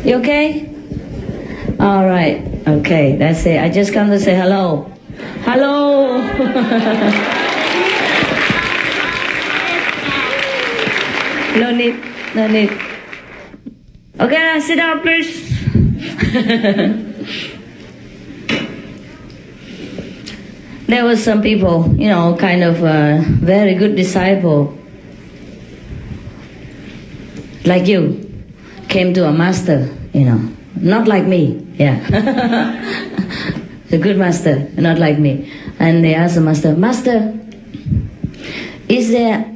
You okay? All right. Okay, that's it. I just come to say hello. Hello. No need. No need. Okay, now sit down, please. There was some people, kind of very good disciple, like you, came to a master, not like me, yeah. A good master, not like me. And they asked the master, Master, is there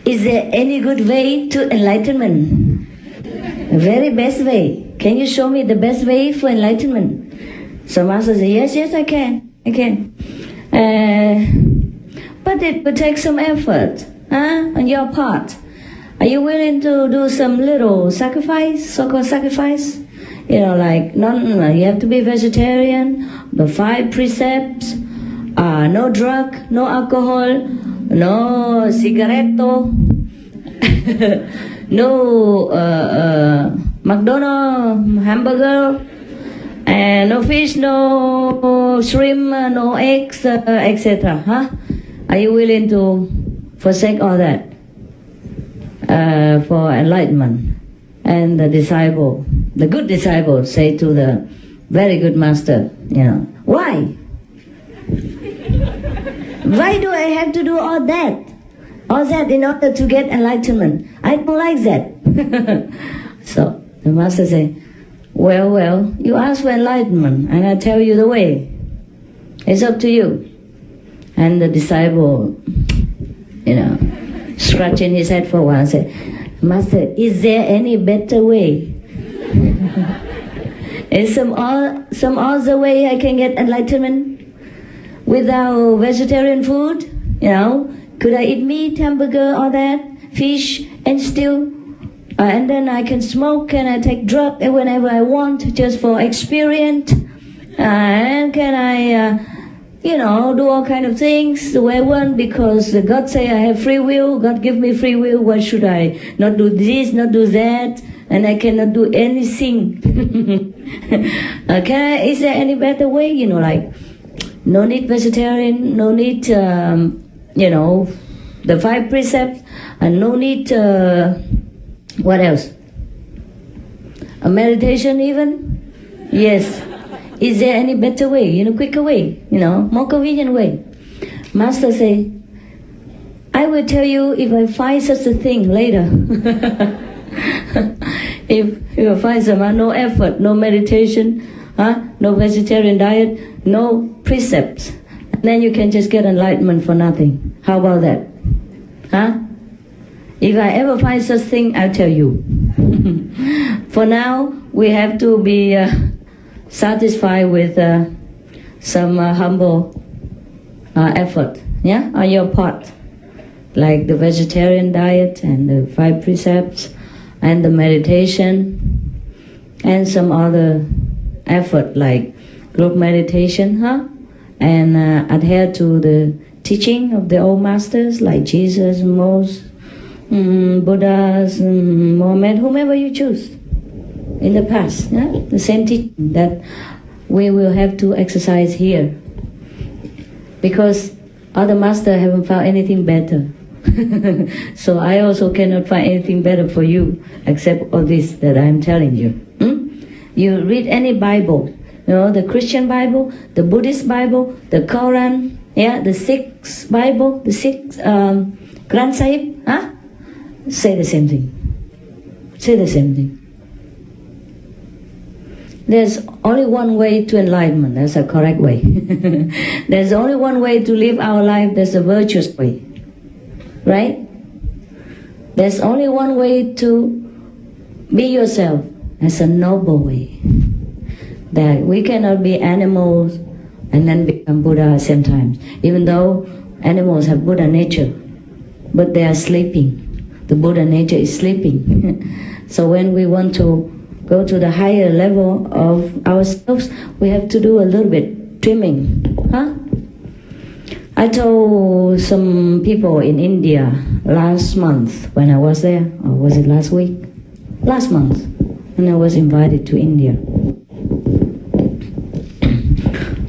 any good way to enlightenment? The very best way. Can you show me the best way for enlightenment? So master said, yes, I can. But it would take some effort on your part. Are you willing to do some little sacrifice, so-called sacrifice? You have to be vegetarian, the 5 precepts, no drug, no alcohol, no cigaretto, no McDonald's hamburger, and no fish, no shrimp, no eggs, etc. Are you willing to forsake all that for enlightenment? And the good disciple, say to the very good master, why? Why do I have to do all that? All that in order to get enlightenment? I don't like that. So the master said, well, you ask for enlightenment, and I tell you the way. It's up to you. And the disciple, scratching his head for a while, and said, Master, is there any better way? Is some other way I can get enlightenment without vegetarian food? Could I eat meat, hamburger, all that, fish, and still? And then I can smoke, and I take drug whenever I want, just for experience. And can I, do all kind of things the way I want, because God say I have free will. God give me free will. Why should I not do this, not do that? And I cannot do anything. Is there any better way? No need vegetarian, no need, the 5 precepts, and no need, what else? A meditation even? Yes. Is there any better way, quicker way, more convenient way? Master say, I will tell you if I find such a thing later. If I find some, no effort, no meditation, no vegetarian diet, no precepts, then you can just get enlightenment for nothing. How about that? If I ever find such thing, I'll tell you. For now, we have to be satisfied with some humble effort, on your part, like the vegetarian diet and the 5 precepts and the meditation and some other effort like group meditation, and adhere to the teaching of the old masters like Jesus, Moses, Buddhas, Mohammed, whomever you choose in the past. The same teaching that we will have to exercise here, because other masters haven't found anything better. So I also cannot find anything better for you except all this that I'm telling you. You read any Bible, the Christian Bible, the Buddhist Bible, the Quran, the Sikh Bible, the Sikh Granth Sahib, say the same thing. Say the same thing. There's only one way to enlightenment. That's a correct way. There's only one way to live our life. That's a virtuous way. Right? There's only one way to be yourself. That's a noble way. That we cannot be animals and then become Buddha at the same time. Even though animals have Buddha nature, but they are sleeping. The Buddha nature is sleeping. So when we want to go to the higher level of ourselves, we have to do a little bit trimming. I told some people in India last month when I was there, or was it last week? Last month. and I was invited to India.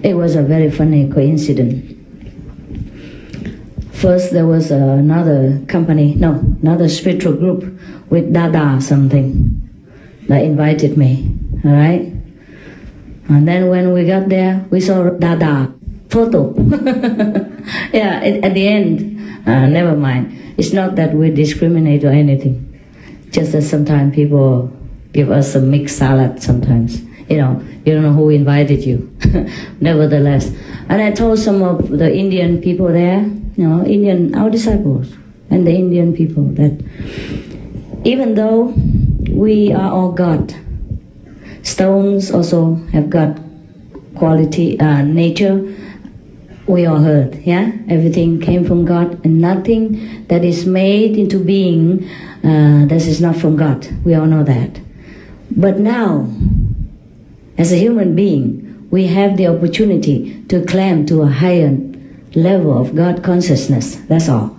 It was a very funny coincidence. First, there was another spiritual group with Dada something that invited me, all right? And then when we got there, we saw Dada photo. Yeah, at the end, never mind. It's not that we discriminate or anything. Just that sometimes people give us a mixed salad sometimes. You don't know who invited you. Nevertheless. And I told some of the Indian people there, our disciples and the Indian people, that even though we are all God, stones also have got quality, nature. We all heard, yeah? Everything came from God, and nothing that is made into being, that is not from God. We all know that. But now, as a human being, we have the opportunity to climb to a higher level of God consciousness. That's all.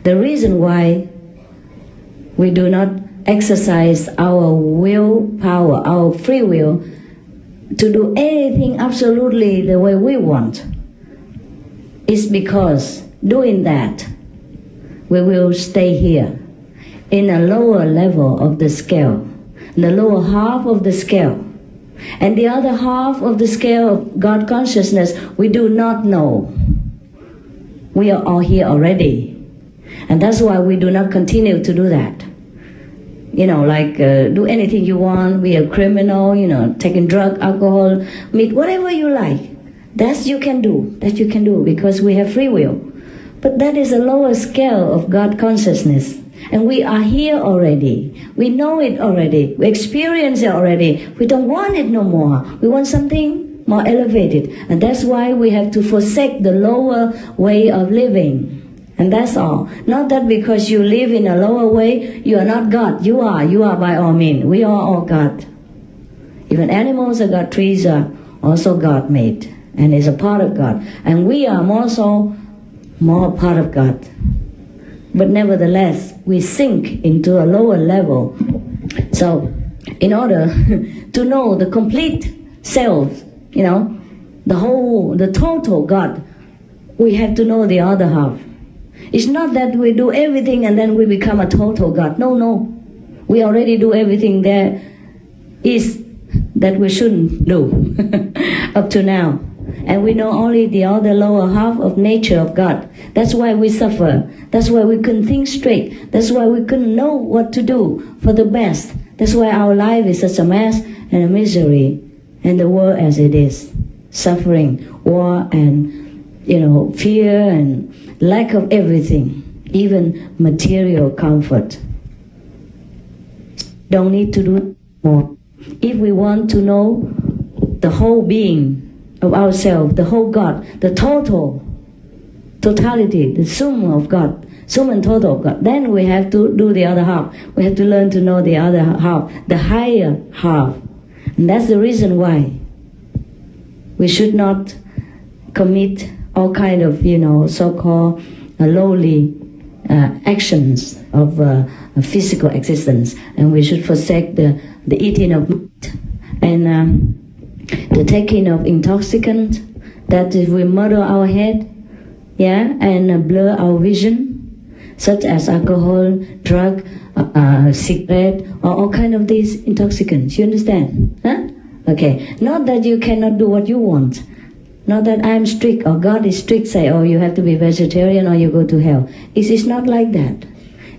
The reason why we do not exercise our willpower, our free will, to do anything absolutely the way we want, is because doing that, we will stay here in a lower level of the scale, in the lower half of the scale. And the other half of the scale of God consciousness, we do not know. We are all here already. And that's why we do not continue to do that. Do anything you want, be a criminal, taking drug, alcohol, meat, whatever you like. That you can do because we have free will. But that is a lower scale of God consciousness. And we are here already. We know it already. We experience it already. We don't want it no more. We want something more elevated. And that's why we have to forsake the lower way of living. And that's all. Not that because you live in a lower way, you are not God. You are by all means. We are all God. Even animals are God, trees are also God made. And is a part of God. And we are more part of God. But nevertheless, we sink into a lower level. So, in order to know the complete self, the total God, we have to know the other half. It's not that we do everything and then we become a total God. No. We already do everything there is that we shouldn't do up to now. And we know only the other lower half of nature of God. That's why we suffer. That's why we couldn't think straight. That's why we couldn't know what to do for the best. That's why our life is such a mess and a misery. And the world as it is. Suffering, war, and fear and lack of everything. Even material comfort. Don't need to do more. If we want to know the whole being of ourselves, the whole God, the totality, the sum of God, sum and total of God, then we have to do the other half. We have to learn to know the other half, the higher half. And that's the reason why we should not commit all kind of, so-called lowly actions of physical existence. And we should forsake the eating of meat and the taking of intoxicant, that if we murder our head, and blur our vision, such as alcohol, drug, cigarette, or all kind of these intoxicants. You understand? Huh? Okay. Not that you cannot do what you want. Not that I'm strict or God is strict, say, you have to be vegetarian or you go to hell. It's not like that.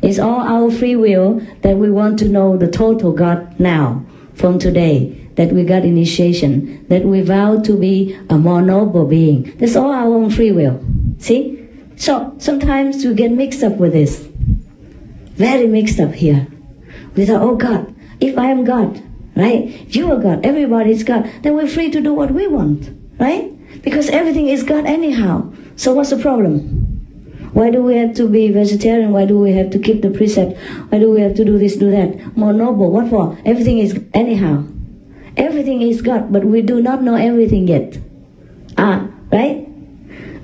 It's all our free will that we want to know the total God now, from today. That we got initiation, that we vow to be a more noble being. That's all our own free will. See? So sometimes we get mixed up with this. Very mixed up here. We thought, God, if I am God, right? If you are God, everybody is God, then we're free to do what we want, right? Because everything is God anyhow. So what's the problem? Why do we have to be vegetarian? Why do we have to keep the precept? Why do we have to do this, do that? More noble, what for? Everything is anyhow. Everything is God, but we do not know everything yet. Right?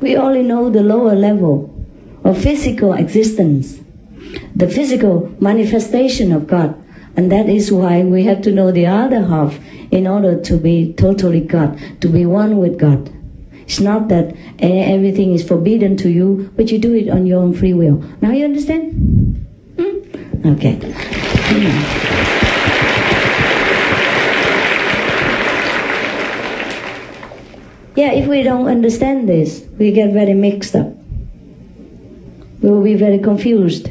We only know the lower level of physical existence, the physical manifestation of God, And that is why we have to know the other half in order to be totally God, to be one with God. It's not that everything is forbidden to you, but you do it on your own free will. Now you understand? Okay. Yeah, if we don't understand this, we get very mixed up. We will be very confused.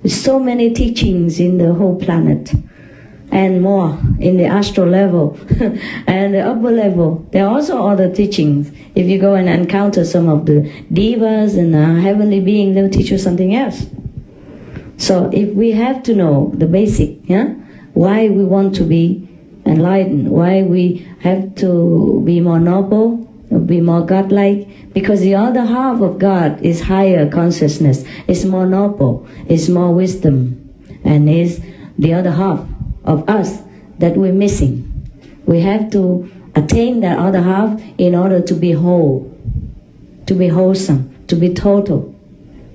There's so many teachings in the whole planet, and more in the astral level and the upper level. There are also other teachings. If you go and encounter some of the devas and heavenly beings, they will teach you something else. So if we have to know the basic, why we want to be enlightened, why we have to be more noble, be more godlike, because the other half of God is higher consciousness, is more noble, is more wisdom, and is the other half of us that we're missing. We have to attain that other half in order to be whole, to be wholesome, to be total,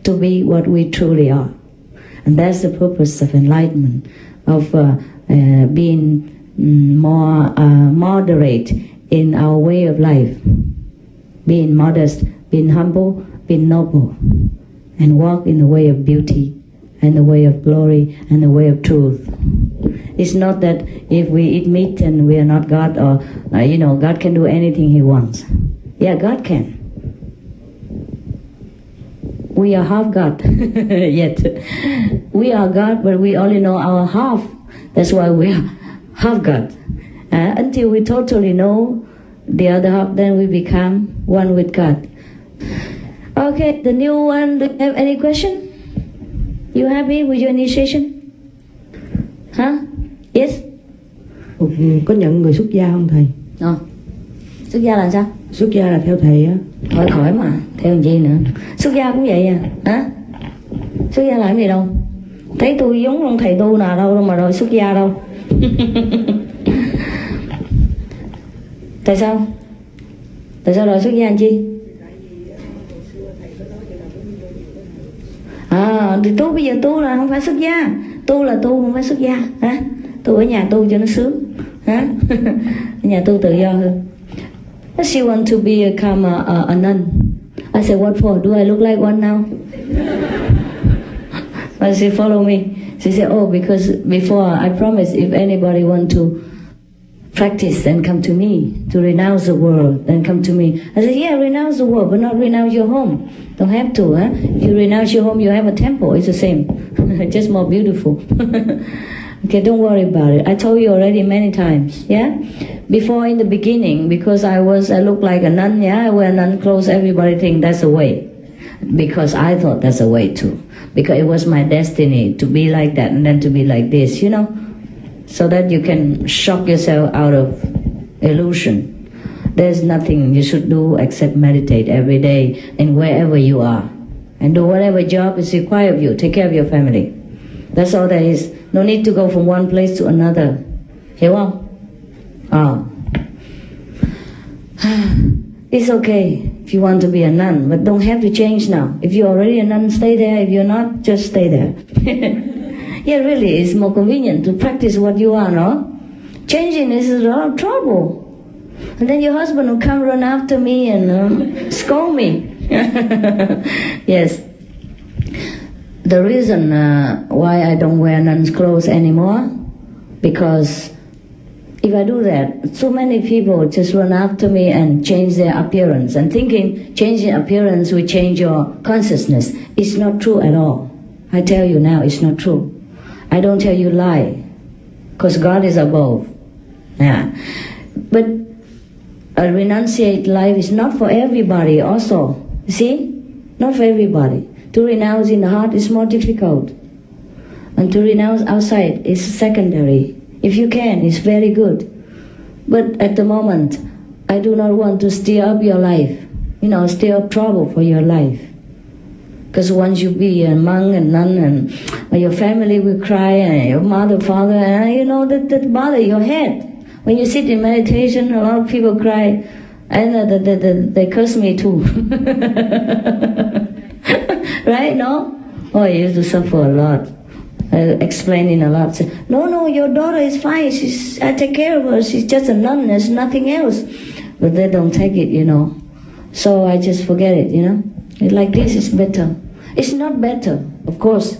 to be what we truly are. And that's the purpose of enlightenment, of being more moderate in our way of life, being modest, being humble, being noble, and walk in the way of beauty and the way of glory and the way of truth. It's not that if we eat meat and we are not God, or God can do anything He wants. Yeah, God can. We are half God yet. We are God, but we only know our half. That's why we are half God. Until we totally know the other half, then we become one with God. Okay, the new one, do you have any question? You happy with your initiation? Huh? Yes? Có nhận người xuất gia không thầy? Xuất gia là sao? Xuất gia là theo thầy á. Khỏi mà, theo làm gì nữa. Xuất gia cũng vậy à? Hả? Xuất gia làm gì đâu? Thấy tôi giống ông thầy tu nào đâu mà đòi xuất gia đâu. Tại sao? Tại sao đòi xuất gia anh chi? Thì tu bây giờ tu là không phải xuất gia. Tu là tu không phải xuất gia. Hả? Tu ở nhà tu cho nó sướng. Hả? Ở nhà tu tự do hơn. She want to become a nun. I said, what for? Do I look like one now? But she follow me. She said, oh, because before I promised if anybody want to practice, then come to me. To renounce the world, then come to me. I said, yeah, renounce the world, but not renounce your home. Don't have to, huh? If you renounce your home, you have a temple. It's the same. Just more beautiful. Okay, don't worry about it. I told you already many times, yeah? Before, in the beginning, because I looked like a nun, yeah? I wear nun clothes, everybody think that's the way. Because I thought that's the way too. Because it was my destiny to be like that and then to be like this, so that you can shock yourself out of illusion. There's nothing you should do except meditate every day and wherever you are. And do whatever job is required of you. Take care of your family. That's all there is. No need to go from one place to another. Hiểu không? It's okay if you want to be a nun, but don't have to change now. If you're already a nun, stay there. If you're not, just stay there. Yeah, really, it's more convenient to practice what you are, no? Changing is a lot of trouble. And then your husband will come run after me and scold me. Yes. The reason why I don't wear nun's clothes anymore, because if I do that, so many people just run after me and change their appearance, and thinking changing appearance will change your consciousness. It's not true at all. I tell you now, it's not true. I don't tell you lie, because God is above. Yeah. But a renunciate life is not for everybody also. You see? Not for everybody. To renounce in the heart is more difficult. And to renounce outside is secondary. If you can, it's very good. But at the moment, I do not want to stir up your life. Stir up trouble for your life. Because once you be a monk and nun, and your family will cry, and your mother, father, that bother your head. When you sit in meditation, a lot of people cry, and they curse me too. Right? No? Oh, I used to suffer a lot. explaining a lot. Say, no, your daughter is fine. I take care of her. She's just a nun. There's nothing else. But they don't take it, you know. So I just forget it, you know. Like this is better. It's not better, of course.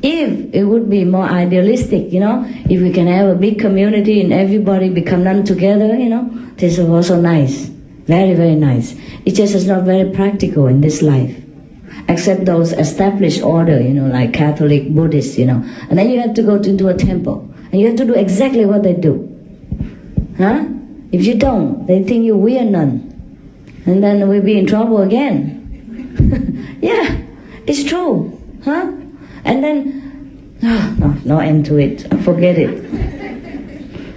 If it would be more idealistic, you know, if we can have a big community and everybody become nun together, you know, this is also nice. Very, very nice. It just is not very practical in this life. Except those established order, you know, like Catholic, Buddhist, you know. And then you have to go into a temple. And you have to do exactly what they do. Huh? If you don't, they think you're weird nun. And then we'll be in trouble again. Yeah, it's true. Huh? And then, no end to it. Forget it.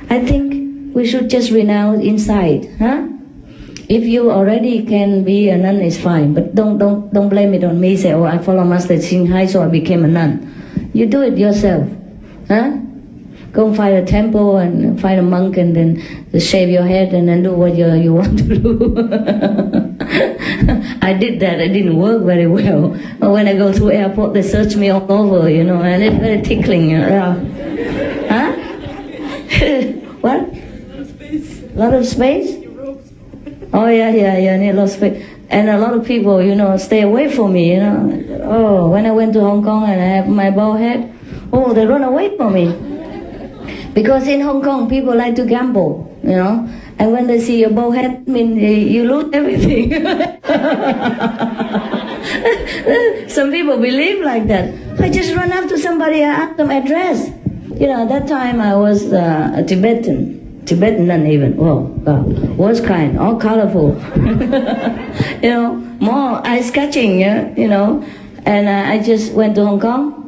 I think we should just renounce inside. Huh? If you already can be a nun, it's fine. But don't blame it on me. Say, oh, I follow Master Ching Hai, so I became a nun. You do it yourself. Huh? Go and find a temple and find a monk and then shave your head and then do what you want to do. I did that. It didn't work very well. When I go to airport, they search me all over, you know, and it's very tickling. Huh? What? A lot of space? Oh, yeah, need a lot of space. And a lot of people, you know, stay away from me, you know. Oh, when I went to Hong Kong and I have my bald head, oh, they run away from me. Because in Hong Kong, people like to gamble, you know. And when they see your bald head, I mean, you lose everything. Some people believe like that. I just run up to somebody and ask them address. You know, at that time I was a Tibetan nun even. Oh, God. Worst kind, all colorful. You know, more eye-scratching, yeah, you know. And I just went to Hong Kong.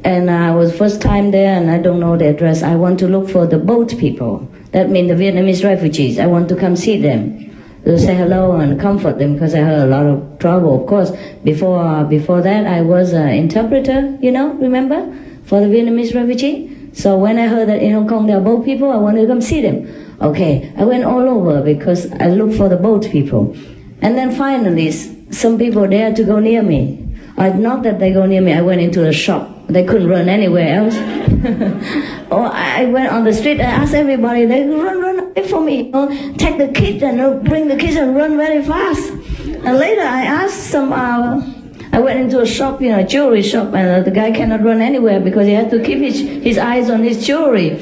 And I was first time there and I don't know the address. I want to look for the boat people. That means the Vietnamese refugees. I want to come see them, to say hello and comfort them because I heard a lot of trouble. Of course, before that I was an interpreter, you know, remember, for the Vietnamese refugee. So when I heard that in Hong Kong there are boat people, I wanted to come see them. Okay, I went all over because I looked for the boat people. And then finally, some people dared to go near me. Not that they go near me, I went into a shop. They couldn't run anywhere else. Or I went on the street, I asked everybody, they run away from me. You know, take the kids and bring the kids and run very fast. And later I asked some, I went into a shop, you know, a jewelry shop, and the guy cannot run anywhere because he had to keep his eyes on his jewelry.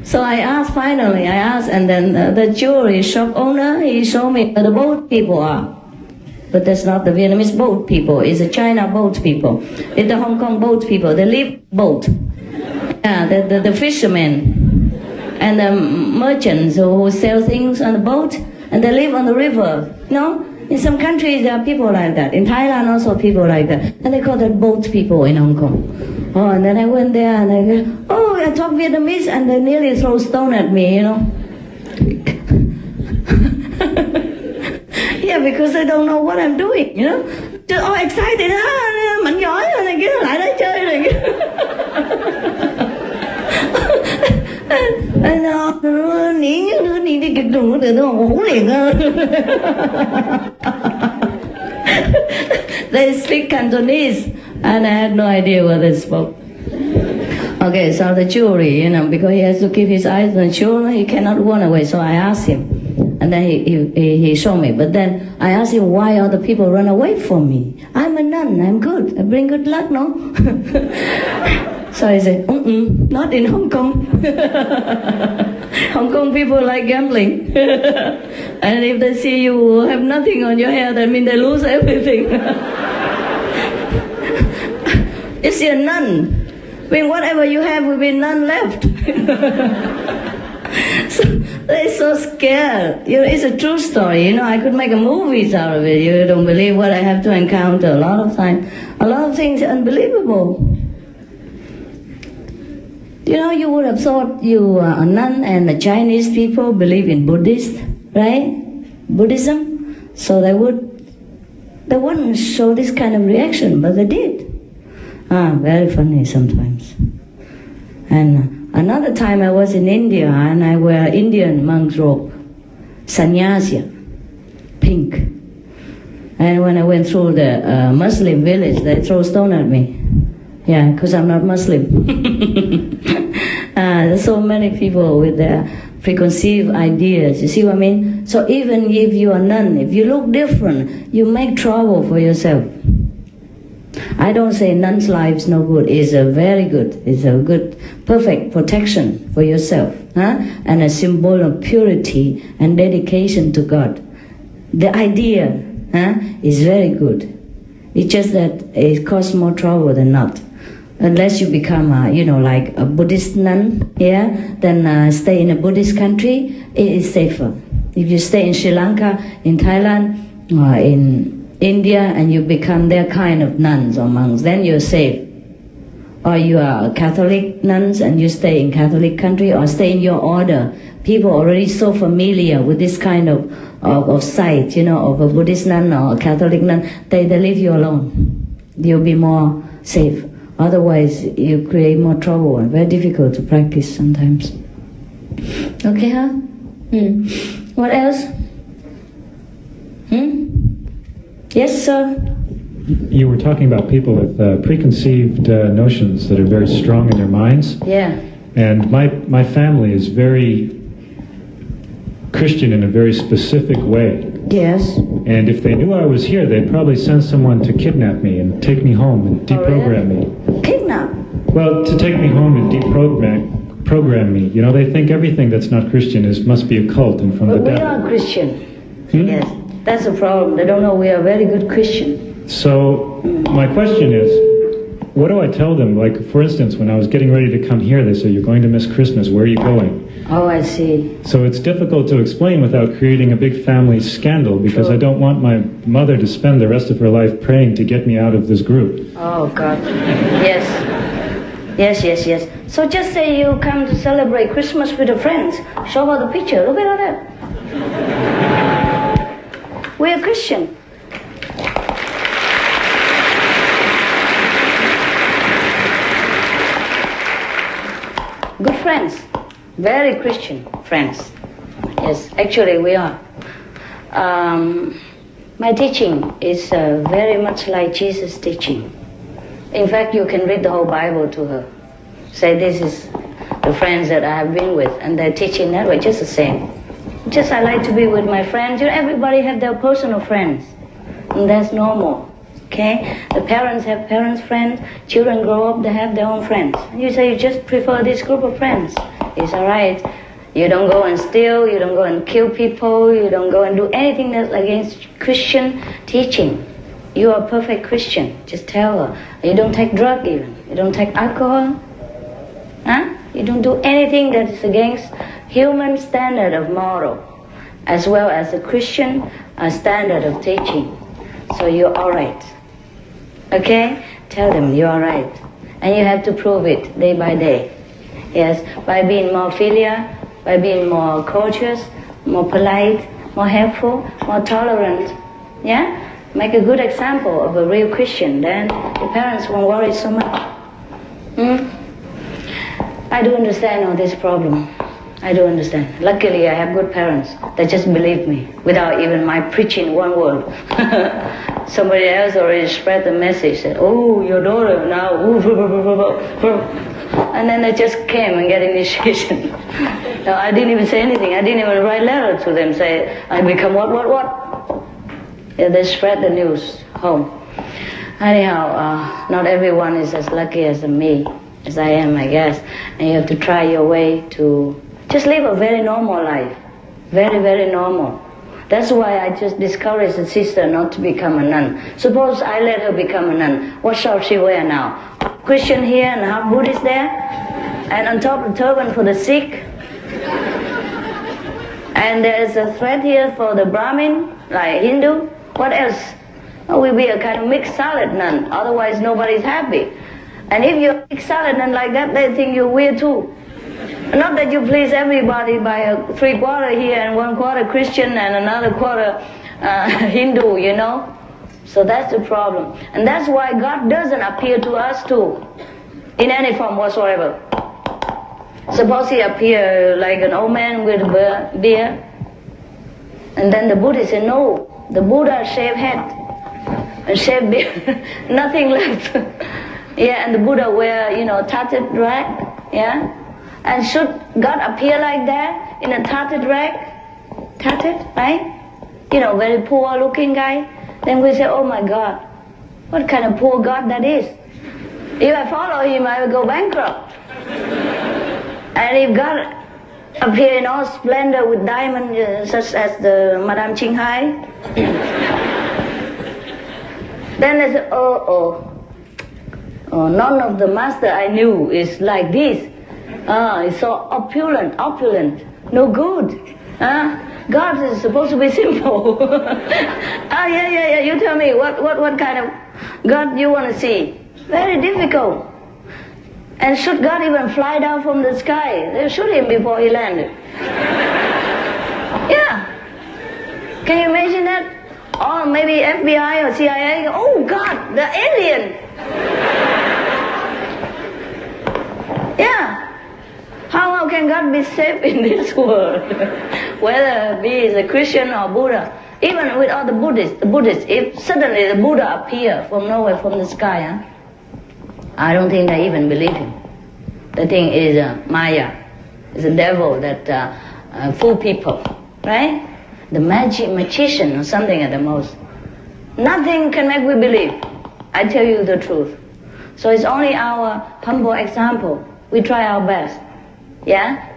So I asked finally, and then the jewelry shop owner, he showed me where the boat people are. But that's not the Vietnamese boat people, it's the China boat people. It's the Hong Kong boat people, they live boat. Yeah, the fishermen and the merchants who sell things on the boat, and they live on the river, you know? In some countries there are people like that. In Thailand also people like that. And they call that boat people in Hong Kong. Oh, and then I went there and I go, oh, I talk Vietnamese, and they nearly throw stone at me, you know? Yeah, because they don't know what I'm doing, you know. Just all excited, mạnh giỏi rồi này kia, lại đây chơi này kia. Ní đi kịch đùng từ nó ngủ liền. They speak Cantonese, and I had no idea what they spoke. Okay, so the jewelry, you know, because he has to keep his eyes on the jewelry, he cannot run away. So I asked him. And then he showed me. But then I asked him why all the people run away from me. I'm a nun, I'm good. I bring good luck, no? So he said, not in Hong Kong. Hong Kong people like gambling. And if they see you have nothing on your hair, that means they lose everything. You see, a nun, I mean, whatever you have will be none left. So they're so scared. You know, it's a true story. You know, I could make a movie out of it. You don't believe what I have to encounter a lot of times. A lot of things are unbelievable. You know, you would have thought you are a nun and the Chinese people believe in Buddhist, right? Buddhism. So they wouldn't show this kind of reaction, but they did. Very funny sometimes. And another time I was in India and I wear Indian monk's robe, sannyasa, pink. And when I went through the Muslim village, they throw stone at me. Yeah, because I'm not Muslim. There's so many people with their preconceived ideas. You see what I mean? So even if you are nun, if you look different, you make trouble for yourself. I don't say nun's life is no good. It's a very good. It's a good, perfect protection for yourself, and a symbol of purity and dedication to God. The idea is very good. It's just that it causes more trouble than not. Unless you become, like a Buddhist nun, then stay in a Buddhist country, it is safer. If you stay in Sri Lanka, in Thailand, or in India, and you become their kind of nuns or monks, then you're safe. Or you are Catholic nuns and you stay in Catholic country, or stay in your order. People are already so familiar with this kind of sight, of a Buddhist nun or a Catholic nun, they leave you alone. You'll be more safe. Otherwise, you create more trouble and very difficult to practice sometimes. Okay, huh? What else? Yes, sir? You were talking about people with preconceived notions that are very strong in their minds. Yeah. And my family is very Christian in a very specific way. Yes. And if they knew I was here, they'd probably send someone to kidnap me and take me home and deprogram me. Kidnap? Well, to take me home and deprogram me. They think everything that's not Christian must be a cult and from the devil. But we are Christian. Yes. That's the problem. They don't know we are very good Christian. So my question is, what do I tell them? Like, for instance, when I was getting ready to come here, they said, "You're going to miss Christmas. Where are you going?" Oh, I see. So it's difficult to explain without creating a big family scandal, because I don't want my mother to spend the rest of her life praying to get me out of this group. Oh, God. Yes. Yes. So just say you come to celebrate Christmas with your friends. Show her the picture. Look at all that. We are Christian. Good friends. Very Christian friends. Yes, actually we are. My teaching is very much like Jesus' teaching. In fact, you can read the whole Bible to her. Say, this is the friends that I have been with, and they're teaching that way, just the same. Just I like to be with my friends. Everybody have their personal friends, and that's normal. Okay? The parents have parents' friends. Children grow up, they have their own friends. And you say you just prefer this group of friends. It's all right. You don't go and steal. You don't go and kill people. You don't go and do anything that's against Christian teaching. You are a perfect Christian. Just tell her. You don't take drug even. You don't take alcohol. You don't do anything that is against human standard of moral, as well as the Christian standard of teaching. So you're all right. Okay? Tell them you're all right. And you have to prove it day by day. Yes, by being more filial, by being more courteous, more polite, more helpful, more tolerant. Yeah? Make a good example of a real Christian, then the parents won't worry so much. I do understand all this problem. I do understand. Luckily, I have good parents that just believe me without even my preaching one word. Somebody else already spread the message, said, "Oh, your daughter now," and then they just came and get initiation. No, I didn't even say anything. I didn't even write letter to them, say, "I become what? Yeah, they spread the news home. Anyhow, not everyone is as lucky as me, as I am, I guess. And you have to try your way to just live a very normal life. Very, very normal. That's why I just discourage the sister not to become a nun. Suppose I let her become a nun. What shall she wear now? Christian here and half Buddhist there? And on top the turban for the Sikh? And there's a thread here for the Brahmin, like Hindu? What else? Oh, we'll be a kind of mixed salad nun. Otherwise nobody's happy. And if you're a mixed salad nun like that, they think you're weird too. Not that you please everybody by a 3/4 here and 1/4 Christian and another quarter Hindu, So that's the problem. And that's why God doesn't appear to us too, in any form whatsoever. Suppose he appear like an old man with a beard, and then the Buddhist say, no, the Buddha shaved head. and shaved beard, nothing left. Yeah, and the Buddha wear, tattered rag. Yeah, and should God appear like that in a tattered rag? Tattered, right? Very poor looking guy. Then we say, oh my God, what kind of poor God that is? If I follow him, I will go bankrupt. And if God appear in all splendor with diamonds, such as the Madame Ching Hai, then they say, oh, none of the master I knew is like this. It's so opulent, no good. God is supposed to be simple. Yeah. You tell me what kind of God you want to see? Very difficult. And should God even fly down from the sky? They shoot him before he landed. Yeah. Can you imagine that? Or maybe FBI or CIA. Oh God, the alien. Yeah. How can God be safe in this world? Whether he is a Christian or Buddha. Even with all the Buddhists, if suddenly the Buddha appear from nowhere from the sky, I don't think they even believe him. The thing is Maya. It's a devil that fool people, right? The magician or something at the most. Nothing can make we believe. I tell you the truth. So it's only our humble example. We try our best,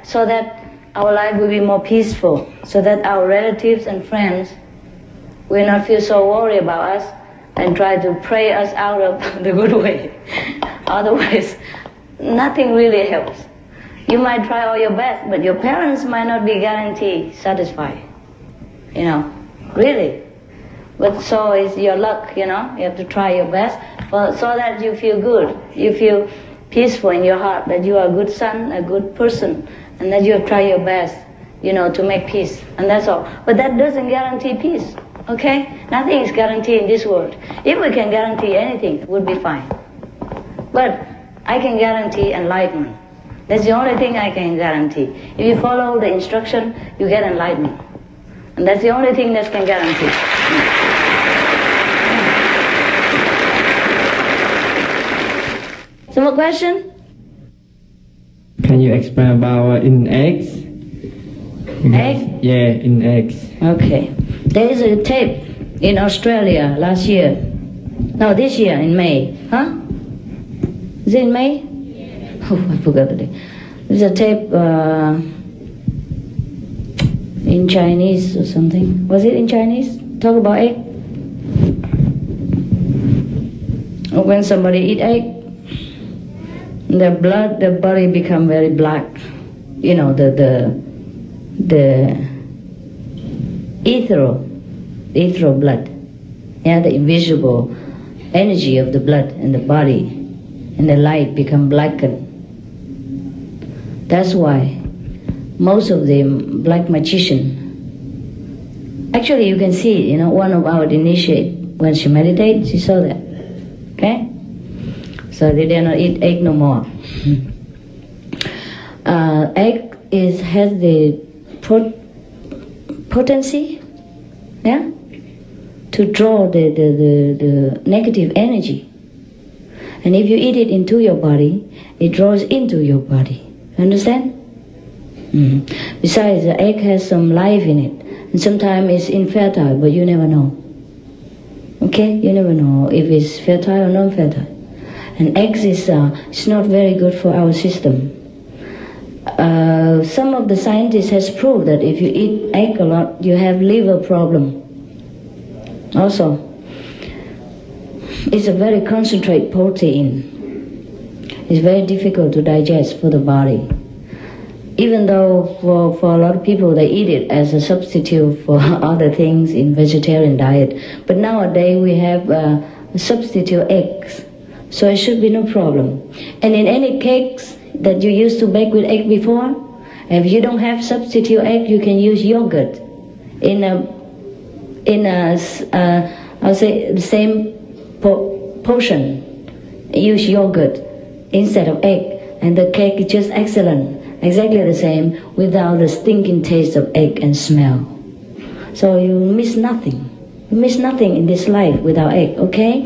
so that our life will be more peaceful, so that our relatives and friends will not feel so worried about us and try to pray us out of the good way. Otherwise, nothing really helps. You might try all your best, but your parents might not be guaranteed satisfied. Really. But so is your luck, you have to try your best so that you feel good. You feel peaceful in your heart that you are a good son, a good person, and that you have tried your best, to make peace. And that's all. But that doesn't guarantee peace, okay? Nothing is guaranteed in this world. If we can guarantee anything, it would be fine. But I can guarantee enlightenment. That's the only thing I can guarantee. If you follow the instruction, you get enlightenment. And that's the only thing that can guarantee. Some more question? Can you explain about in eggs? Egg? Yeah, in eggs. Okay. There is a tape in Australia last year. No, this year in May. Huh? Is it in May? Yeah. Oh, I forgot the day. There's a tape in Chinese or something. Was it in Chinese? Talk about egg? When somebody eat egg, the body become very black. The ethereal blood. Yeah, the invisible energy of the blood in the body and the light become blackened. That's why most of the black magician, actually you can see, one of our initiate, when she meditates, she saw that. Okay? So they dare not eat egg no more. Egg has the potency, to draw the negative energy. And if you eat it into your body, it draws into your body. Understand? Besides, the egg has some life in it. And sometimes it's infertile, but you never know. Okay? You never know if it's fertile or non-fertile. And eggs is it's not very good for our system. Some of the scientists has proved that if you eat egg a lot, you have liver problem. Also, it's a very concentrated protein. It's very difficult to digest for the body. Even though for a lot of people they eat it as a substitute for other things in vegetarian diet. But nowadays we have substitute eggs. So it should be no problem. And in any cakes that you used to bake with egg before, if you don't have substitute egg, you can use yogurt in I'll say the same portion. Use yogurt instead of egg, and the cake is just excellent, exactly the same, without the stinking taste of egg and smell. So you miss nothing. You miss nothing in this life without egg, okay?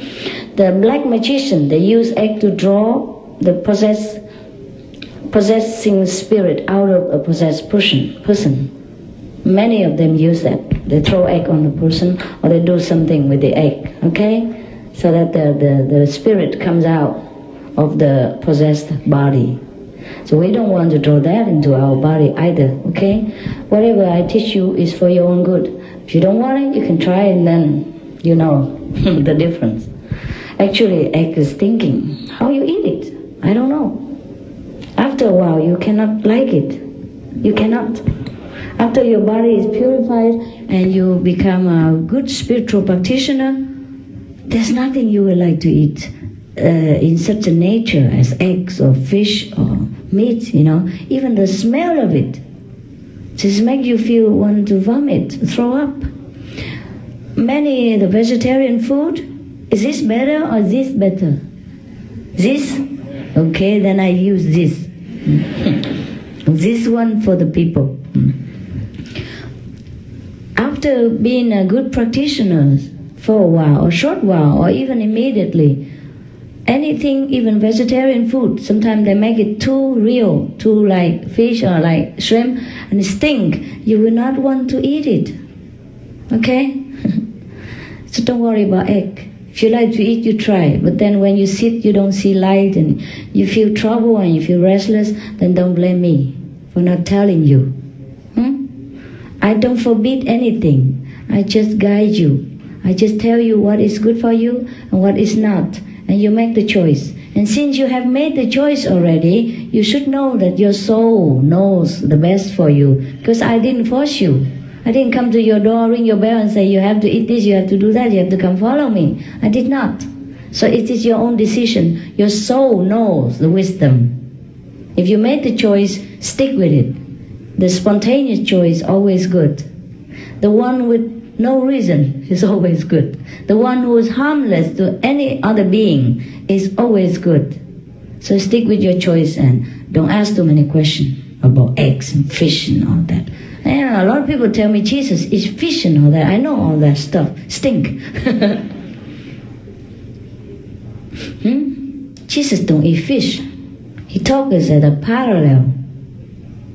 The black magician, they use egg to draw the possessing spirit out of a possessed person. Many of them use that. They throw egg on the person or they do something with the egg, okay? So that the spirit comes out of the possessed body. So we don't want to draw that into our body either, okay? Whatever I teach you is for your own good. If you don't want it, you can try and then you know the difference. Actually, egg is thinking. How you eat it? I don't know. After a while, you cannot like it. You cannot. After your body is purified and you become a good spiritual practitioner, there's nothing you would like to eat in such a nature as eggs or fish or meat, you know. Even the smell of it just make you feel want to vomit, throw up. The vegetarian food, is this better or this better? This? Okay, then I use this. This one for the people. After being a good practitioner for a while, or short while, or even immediately, anything, even vegetarian food, sometimes they make it too real, too like fish or like shrimp, and it stink. You will not want to eat it. Okay? So don't worry about egg. If you like to eat, you try. But then when you sit, you don't see light and you feel trouble and you feel restless, then don't blame me for not telling you. I don't forbid anything. I just guide you. I just tell you what is good for you and what is not. And you make the choice. And since you have made the choice already, you should know that your soul knows the best for you. Because I didn't force you. I didn't come to your door, ring your bell and say, you have to eat this, you have to do that, you have to come follow me. I did not. So it is your own decision. Your soul knows the wisdom. If you made the choice, stick with it. The spontaneous choice is always good. The one with no reason is always good. The one who is harmless to any other being is always good. So stick with your choice and don't ask too many questions about eggs and fish and all that. And a lot of people tell me Jesus is fish and all that. I know all that stuff. Stink. Jesus don't eat fish. He talks as a parallel,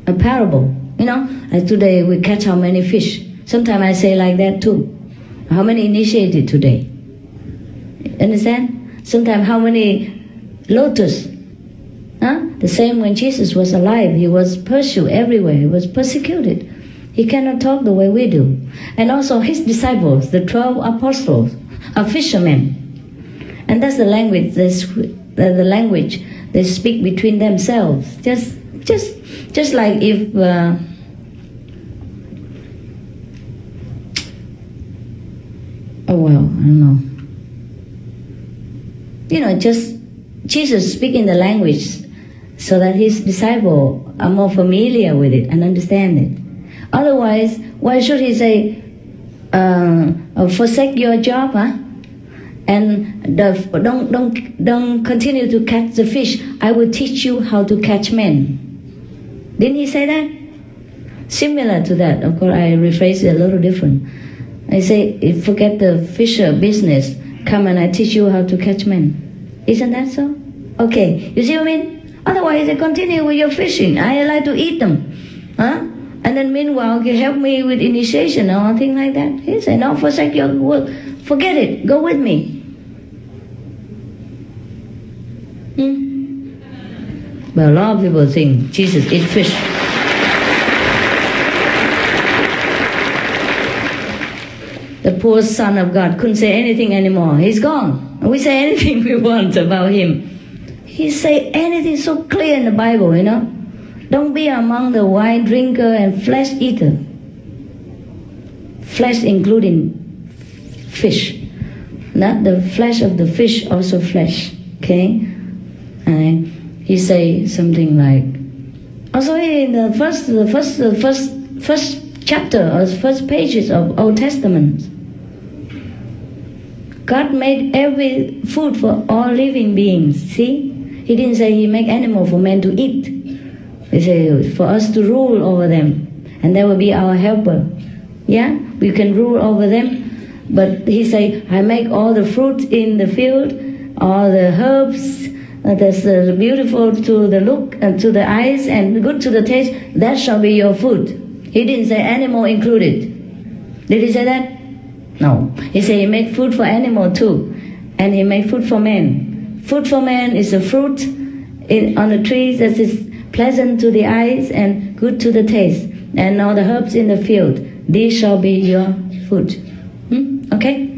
a parable. You know, like today we catch how many fish. Sometimes I say like that too. How many initiated today? Understand? Sometimes how many lotus? The same when Jesus was alive, he was pursued everywhere, he was persecuted. He cannot talk the way we do. And also his disciples, the 12 apostles, are fishermen. And that's the language they speak between themselves. Just like if I don't know. You know, just Jesus speaking the language so that his disciples are more familiar with it and understand it. Otherwise, why should he say, forsake your job, and don't continue to catch the fish. I will teach you how to catch men. Didn't he say that? Similar to that, of course, I rephrase it a little different. I say, forget the fisher business. Come and I teach you how to catch men. Isn't that so? Okay, you see what I mean? Otherwise, I continue with your fishing. I like to eat them. And then meanwhile, you help me with initiation or things like that. He said, no, forsake your work. Forget it. Go with me. But a lot of people think Jesus eats fish. The poor Son of God couldn't say anything anymore. He's gone. And we say anything we want about him. He say anything so clear in the Bible, you know. Don't be among the wine drinker and flesh eater. Flesh including fish. Not the flesh of the fish, also flesh. Okay? And he say something like, also in the first chapter or first pages of Old Testament, God made every food for all living beings. See? He didn't say he make animal for men to eat. He said for us to rule over them. And they will be our helper. Yeah? We can rule over them. But he say, I make all the fruit in the field, all the herbs that's beautiful to the look and to the eyes and good to the taste, that shall be your food. He didn't say animal included. Did he say that? No. He said he made food for animal too. And he made food for man. Food for man is a fruit on the trees that is pleasant to the eyes and good to the taste. And all the herbs in the field, these shall be your food. Okay?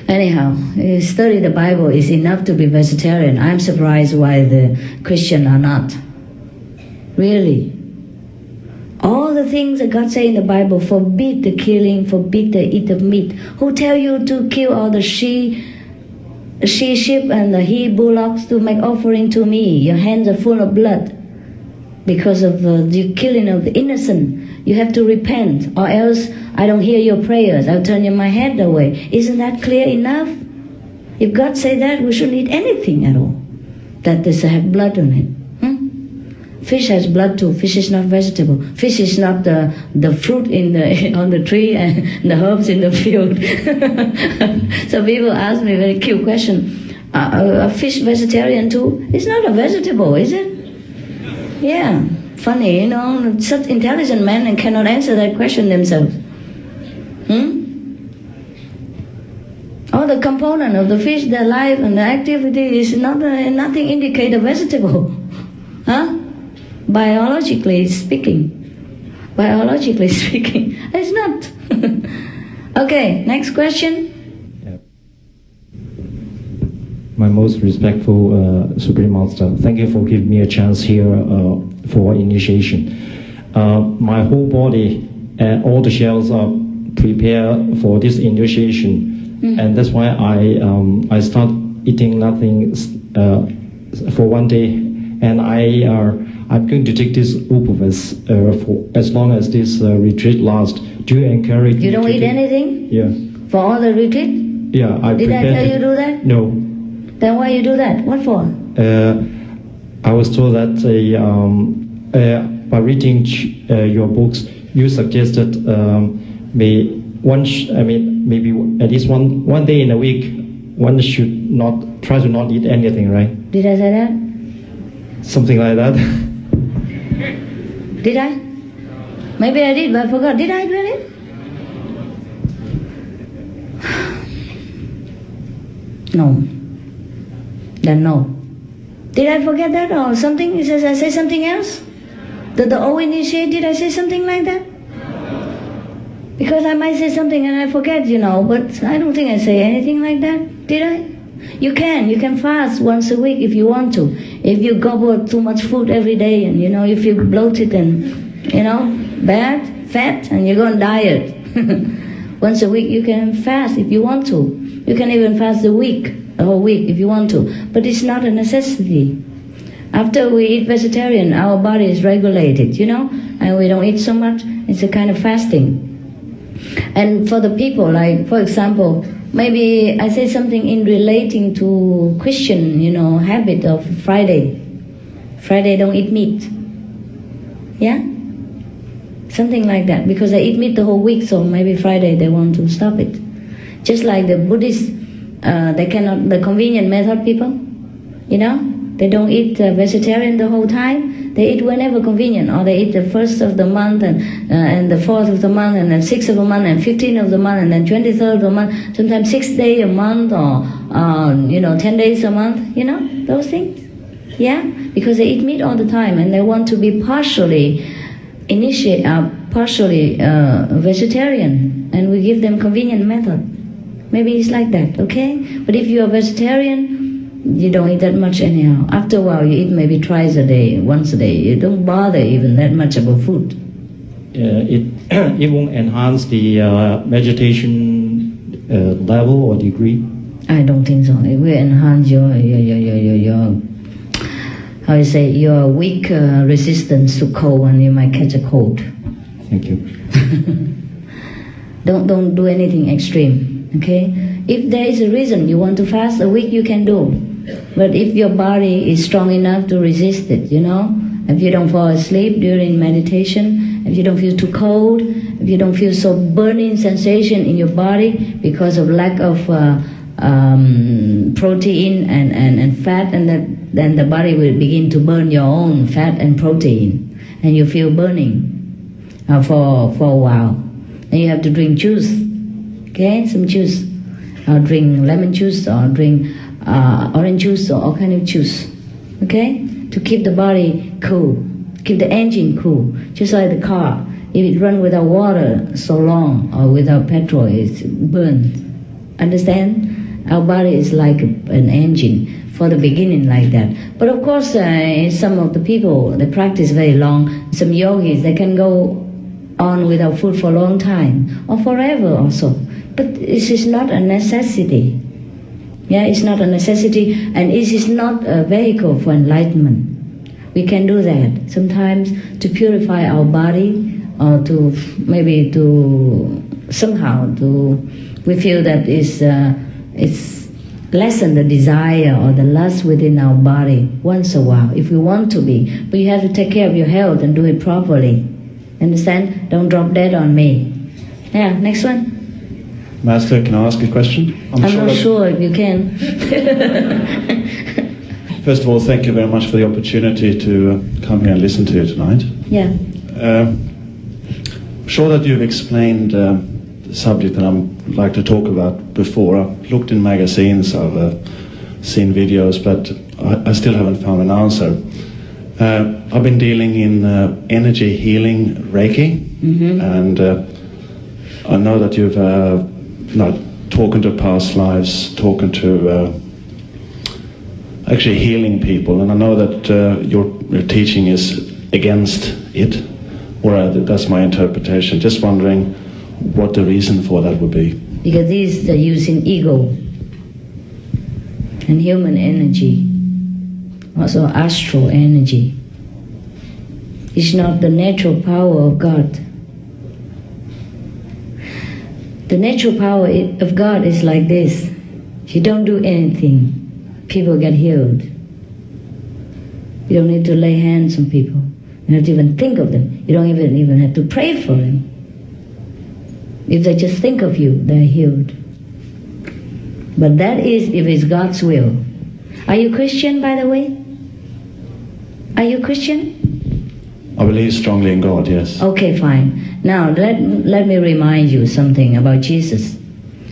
Anyhow, study the Bible is enough to be vegetarian. I'm surprised why the Christian are not. Really. All the things that God say in the Bible, forbid the killing, forbid the eat of meat. Who tell you to kill all the sheep and the he bullocks to make offering to me? Your hands are full of blood because of the killing of the innocent. You have to repent, or else I don't hear your prayers. I'll turn my head away. Isn't that clear enough? If God say that, we shouldn't eat anything at all that does have blood on it. Fish has blood too. Fish is not vegetable. Fish is not the fruit on the tree and the herbs in the field. So people ask me a very cute question. A fish vegetarian too? It's not a vegetable, is it? Yeah. Funny, such intelligent men and cannot answer that question themselves. All the component of the fish, their life and the activity is nothing indicate a vegetable. Huh? Biologically speaking, it's not. Okay, next question. My most respectful Supreme Master, thank you for giving me a chance here for initiation. My whole body and all the cells are prepared for this initiation, and that's why I start eating nothing for one day, and I'm going to take this upavas for as long as this retreat lasts. Do you encourage me? You don't eat anything? Yeah. For all the retreat? Yeah, Did I tell you to do that? No. Then why you do that? What for? I was told that by reading your books, you suggested maybe at least one day in a week, one should not try to not eat anything, right? Did I say that? Something like that. Did I? Maybe I did, but I forgot. Did I really? No. Then no. Did I forget that or something? Did I say something else? The old initiate, did I say something like that? Because I might say something and I forget, but I don't think I say anything like that. Did I? You can fast once a week if you want to. If you gobble too much food every day and, if you bloated and, bad, fat, and you go on diet. Once a week you can fast if you want to. You can even fast a whole week if you want to. But it's not a necessity. After we eat vegetarian, our body is regulated, and we don't eat so much. It's a kind of fasting. And for the people, like, for example, maybe I say something in relating to Christian, habit of Friday. Friday don't eat meat. Yeah? Something like that. Because they eat meat the whole week, so maybe Friday they want to stop it. Just like the Buddhists, they cannot, the convenient method people, they don't eat vegetarian the whole time. They eat whenever convenient, or they eat the 1st of the month and the 4th of the month and then 6th of the month and 15th of the month and then 23rd of the month, sometimes 6 days a month or 10 days a month, those things. Yeah, because they eat meat all the time and they want to be partially vegetarian, and we give them convenient method. Maybe it's like that, okay? But if you're a vegetarian, you don't eat that much anyhow. After a while, you eat maybe twice a day, once a day. You don't bother even that much about food. It won't enhance the meditation level or degree? I don't think so. It will enhance your how you say, your weak resistance to cold, and you might catch a cold. Thank you. Don't do anything extreme, okay? If there is a reason you want to fast a week, you can do. But if your body is strong enough to resist it, if you don't fall asleep during meditation, if you don't feel too cold, if you don't feel so burning sensation in your body because of lack of protein and fat, and then the body will begin to burn your own fat and protein, and you feel burning for a while. Then you have to drink juice, okay, some juice, or drink lemon juice, or drink orange juice, or all kind of juice, okay, to keep the body cool, keep the engine cool, just like the car. If it runs without water so long or without petrol, it's burned. Understand? Our body is like an engine for the beginning, like that. But of course, some of the people, they practice very long. Some yogis, they can go on without food for a long time, or forever also. But this is not a necessity. Yeah, it's not a necessity, and it is not a vehicle for enlightenment. We can do that sometimes to purify our body, or to maybe to somehow to, we feel that it's lessen the desire or the lust within our body once a while, if we want to be. But you have to take care of your health and do it properly. Understand? Don't drop dead on me. Yeah, next one. Master, can I ask a question? I'm not sure if you can. First of all, thank you very much for the opportunity to come here and listen to you tonight. Yeah. I'm sure that you've explained the subject that I'd like to talk about before. I've looked in magazines, I've seen videos, but I still haven't found an answer. I've been dealing in energy healing, Reiki, and I know that you've talking to past lives, talking to actually healing people, and I know that your teaching is against it, or that's my interpretation. Just wondering what the reason for that would be. Because these are using ego and human energy, also astral energy. It's not the natural power of God. The natural power of God is like this. You don't do anything, people get healed. You don't need to lay hands on people. You don't have to even think of them. You don't even have to pray for them. If they just think of you, they're healed. But that is if it's God's will. Are you Christian, by the way? Are you Christian? I believe strongly in God, yes. Okay, fine. Now, let me remind you something about Jesus.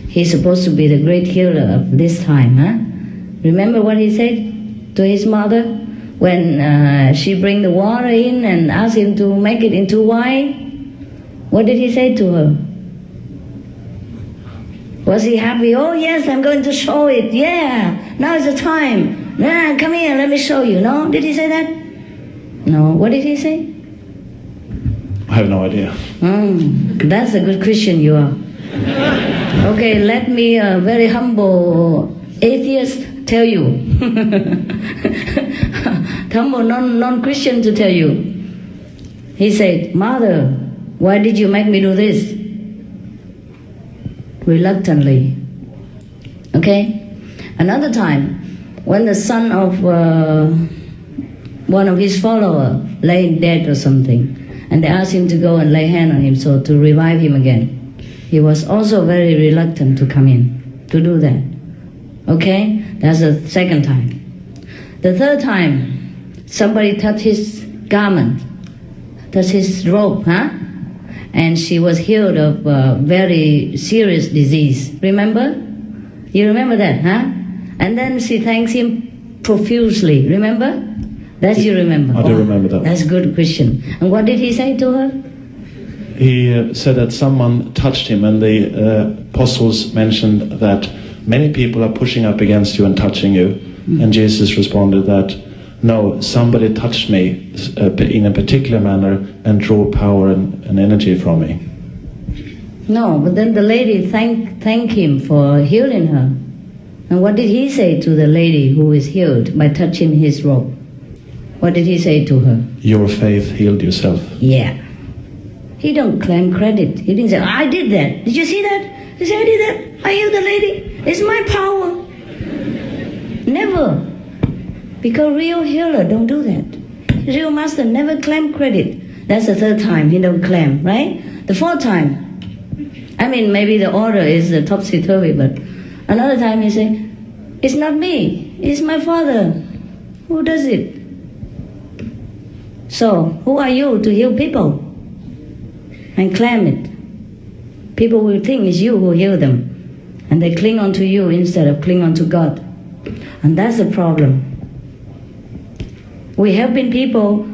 He's supposed to be the great healer of this time, huh? Remember what he said to his mother when she bring the water in and asked him to make it into wine? What did he say to her? Was he happy? Oh yes, I'm going to show it. Yeah, now is the time. Yeah, come here, let me show you. No? Did he say that? No. What did he say? I have no idea. That's a good Christian you are. Okay, let me, a very humble atheist, tell you. Humble non-Christian to tell you. He said, Mother, why did you make me do this? Reluctantly. Okay? Another time, when the son of one of his followers lay dead or something, and they asked him to go and lay hand on him, so to revive him again, he was also very reluctant to come in, to do that. Okay? That's the second time. The third time, somebody touched his garment, touched his robe, huh? And she was healed of a very serious disease. Remember? You remember that, huh? And then she thanks him profusely. Remember? That you remember. I do remember that. That's good Christian. And what did he say to her? He said that someone touched him, and the apostles mentioned that many people are pushing up against you and touching you. And Jesus responded that, no, somebody touched me in a particular manner and drew power and energy from me. No, but then the lady thanked him for healing her. And what did he say to the lady who is healed by touching his robe? What did he say to her? Your faith healed yourself. Yeah. He don't claim credit. He didn't say, I did that. Did you see that? He said, I did that. I healed the lady. It's my power. Never. Because real healer don't do that. Real master never claim credit. That's the third time he don't claim, right? The fourth time, I mean, maybe the order is topsy-turvy, but another time he say, it's not me, it's my father. Who does it? So, who are you to heal people? And claim it. People will think it's you who heal them. And they cling on to you instead of cling on to God. And that's the problem. We're helping people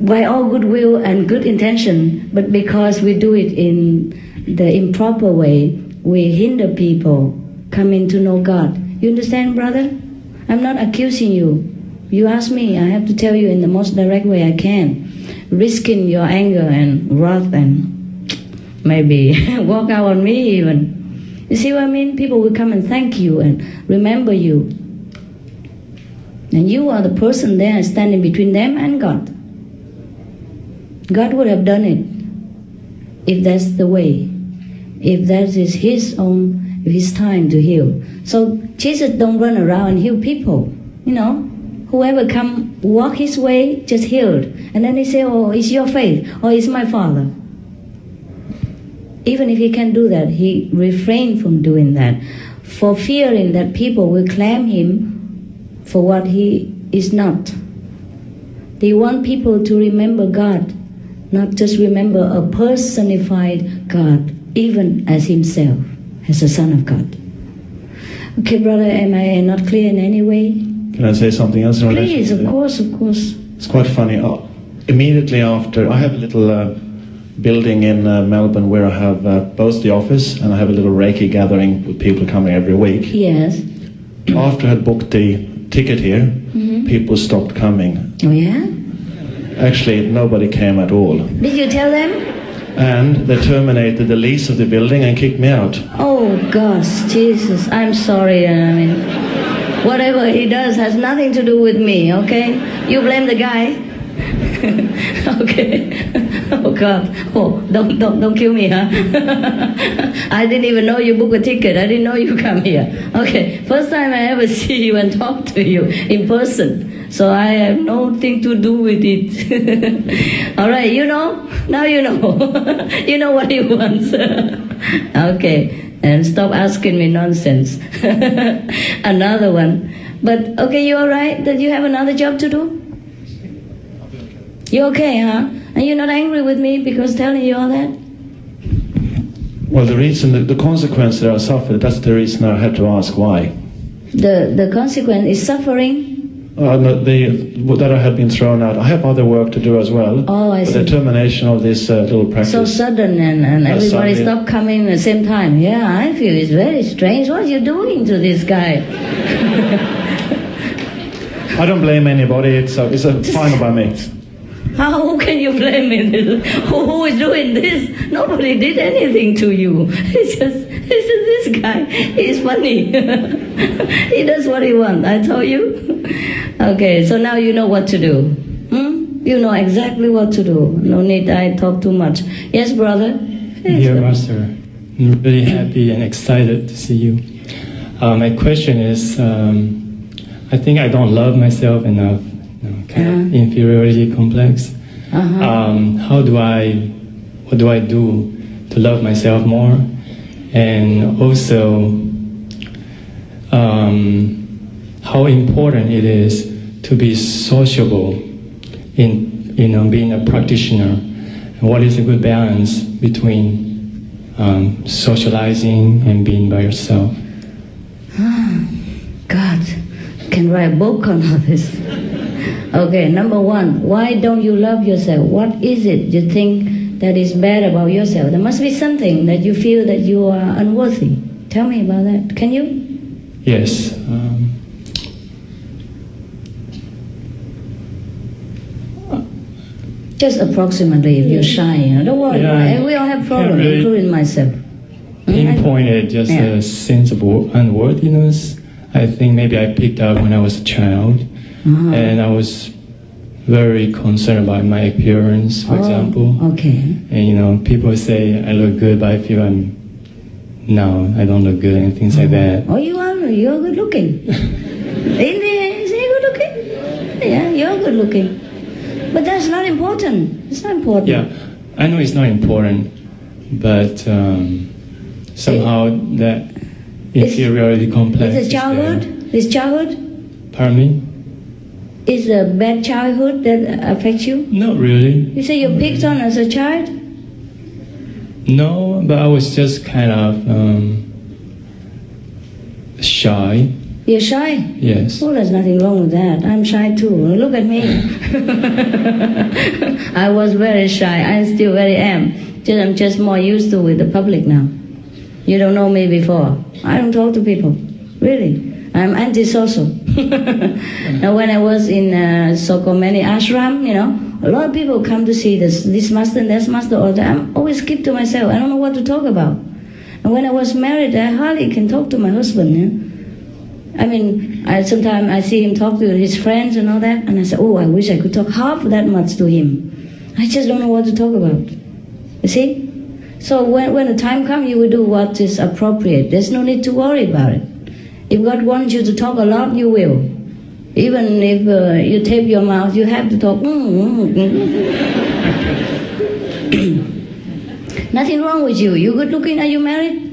by all goodwill and good intention, but because we do it in the improper way, we hinder people coming to know God. You understand, brother? I'm not accusing you. You ask me, I have to tell you in the most direct way I can, risking your anger and wrath and maybe walk out on me even. You see what I mean? People will come and thank you and remember you. And you are the person there standing between them and God. God would have done it if that's the way, if that is His time to heal. So Jesus don't run around and heal people, you know. Whoever come walk His way, just healed. And then He say, oh, it's your faith, or it's my Father. Even if He can do that, He refrained from doing that, for fearing that people will claim Him for what He is not. They want people to remember God, not just remember a personified God, even as Himself, as the Son of God. Okay, brother, am I not clear in any way? Can I say something else in relation Please, to of that? course, of course. It's quite funny. Immediately after, I have a little building in Melbourne where I have both the office and I have a little Reiki gathering with people coming every week. Yes. After I had booked the ticket here, people stopped coming. Oh, yeah? Actually, nobody came at all. Did you tell them? And they terminated the lease of the building and kicked me out. Oh, gosh, Jesus, I'm sorry. I mean, whatever he does has nothing to do with me, okay? You blame the guy. Okay. Oh, God. Oh, don't kill me, huh? I didn't even know you booked a ticket. I didn't know you come here. Okay, first time I ever see you and talk to you in person. So I have nothing to do with it. All right, you know? Now you know. You know what he wants. Okay, and stop asking me nonsense. Another one. But, okay, you all right? That you have another job to do? You okay, huh? And you're not angry with me because telling you all that? Well, the reason, the consequence that I suffered, that's the reason I had to ask why. The consequence is suffering? That I had been thrown out. I have other work to do as well. Oh, I see. The termination of this little practice. So sudden and everybody suddenly stopped coming at the same time. Yeah, I feel it's very strange. What are you doing to this guy? I don't blame anybody. It's fine by me. How can you blame me? Who is doing this? Nobody did anything to you. It's just this guy. He's funny. He does what he wants. I told you. Okay, so now you know what to do. You know exactly what to do. No need I talk too much. Yes, brother? Yes, Dear Master, I'm really happy and excited to see you. My question is, I think I don't love myself enough. Kind of inferiority complex. What do I do to love myself more? And also, how important it is to be sociable in being a practitioner. And what is a good balance between socializing and being by yourself? God, can write a book on all this. Okay, number one, why don't you love yourself? What is it you think that is bad about yourself? There must be something that you feel that you are unworthy. Tell me about that. Can you? Yes. Just approximately, if you're shy, don't worry about it. We all have problems, really including myself. Pinpointed just a sense of unworthiness. I think maybe I picked up when I was a child. And I was very concerned about my appearance, for example. Okay. And people say I look good, but I feel I don't look good, and things like that. Oh, you're good looking. Is he good looking? Yeah, you're good looking. But that's not important. It's not important. Yeah, I know it's not important, but somehow that inferiority complex. It's a childhood. It's childhood. Pardon me? Is a bad childhood that affects you? Not really. You say you're picked on as a child? No, but I was just kind of shy. You're shy? Yes. Oh, there's nothing wrong with that. I'm shy too. Look at me. I was very shy. I still very am. I'm just more used to with the public now. You don't know me before. I don't talk to people. Really. I'm antisocial. Now when I was in so-called many ashram, you know, a lot of people come to see this master and that master all the time. I'm always keep to myself. I don't know what to talk about. And when I was married, I hardly can talk to my husband. Yeah? I mean, sometimes I see him talk to his friends and all that, and I say, oh, I wish I could talk half that much to him. I just don't know what to talk about. You see? So when the time comes, you will do what is appropriate. There's no need to worry about it. If God wants you to talk a lot, you will. Even if you tape your mouth, you have to talk. Nothing wrong with you. You good looking? Are you married?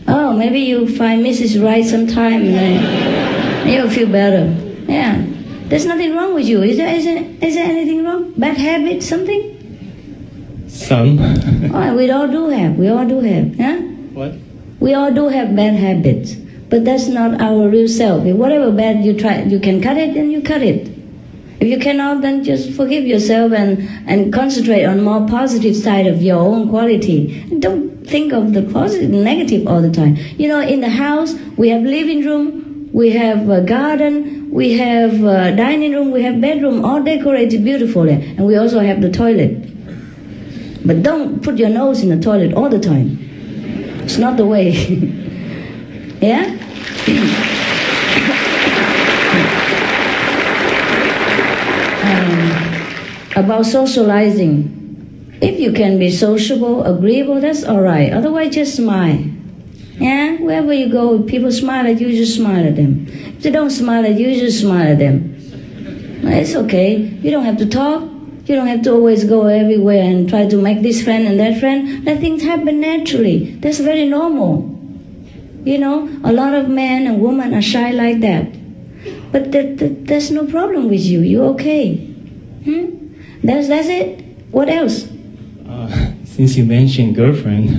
Oh, maybe you find Mrs. Right sometime and you'll feel better. Yeah. There's nothing wrong with you. Is there anything wrong? Bad habit, something? Some. Oh, we all do have. Yeah? What? We all do have bad habits. But that's not our real self. If whatever bad you try, you can cut it, then you cut it. If you cannot, then just forgive yourself and concentrate on more positive side of your own quality. And don't think of the positive, negative all the time. You know, in the house, we have living room, we have a garden, we have a dining room, we have bedroom, all decorated beautifully. And we also have the toilet. But don't put your nose in the toilet all the time. It's not the way. Yeah? About socializing. If you can be sociable, agreeable, that's all right. Otherwise, just smile. Yeah? Wherever you go, people smile at you, just smile at them. If they don't smile at you, just smile at them. It's okay. You don't have to talk. You don't have to always go everywhere and try to make this friend and that friend. Let things happen naturally. That's very normal. You know, a lot of men and women are shy like that. But there's no problem with you. You're okay. That's it. What else? Since you mentioned girlfriend.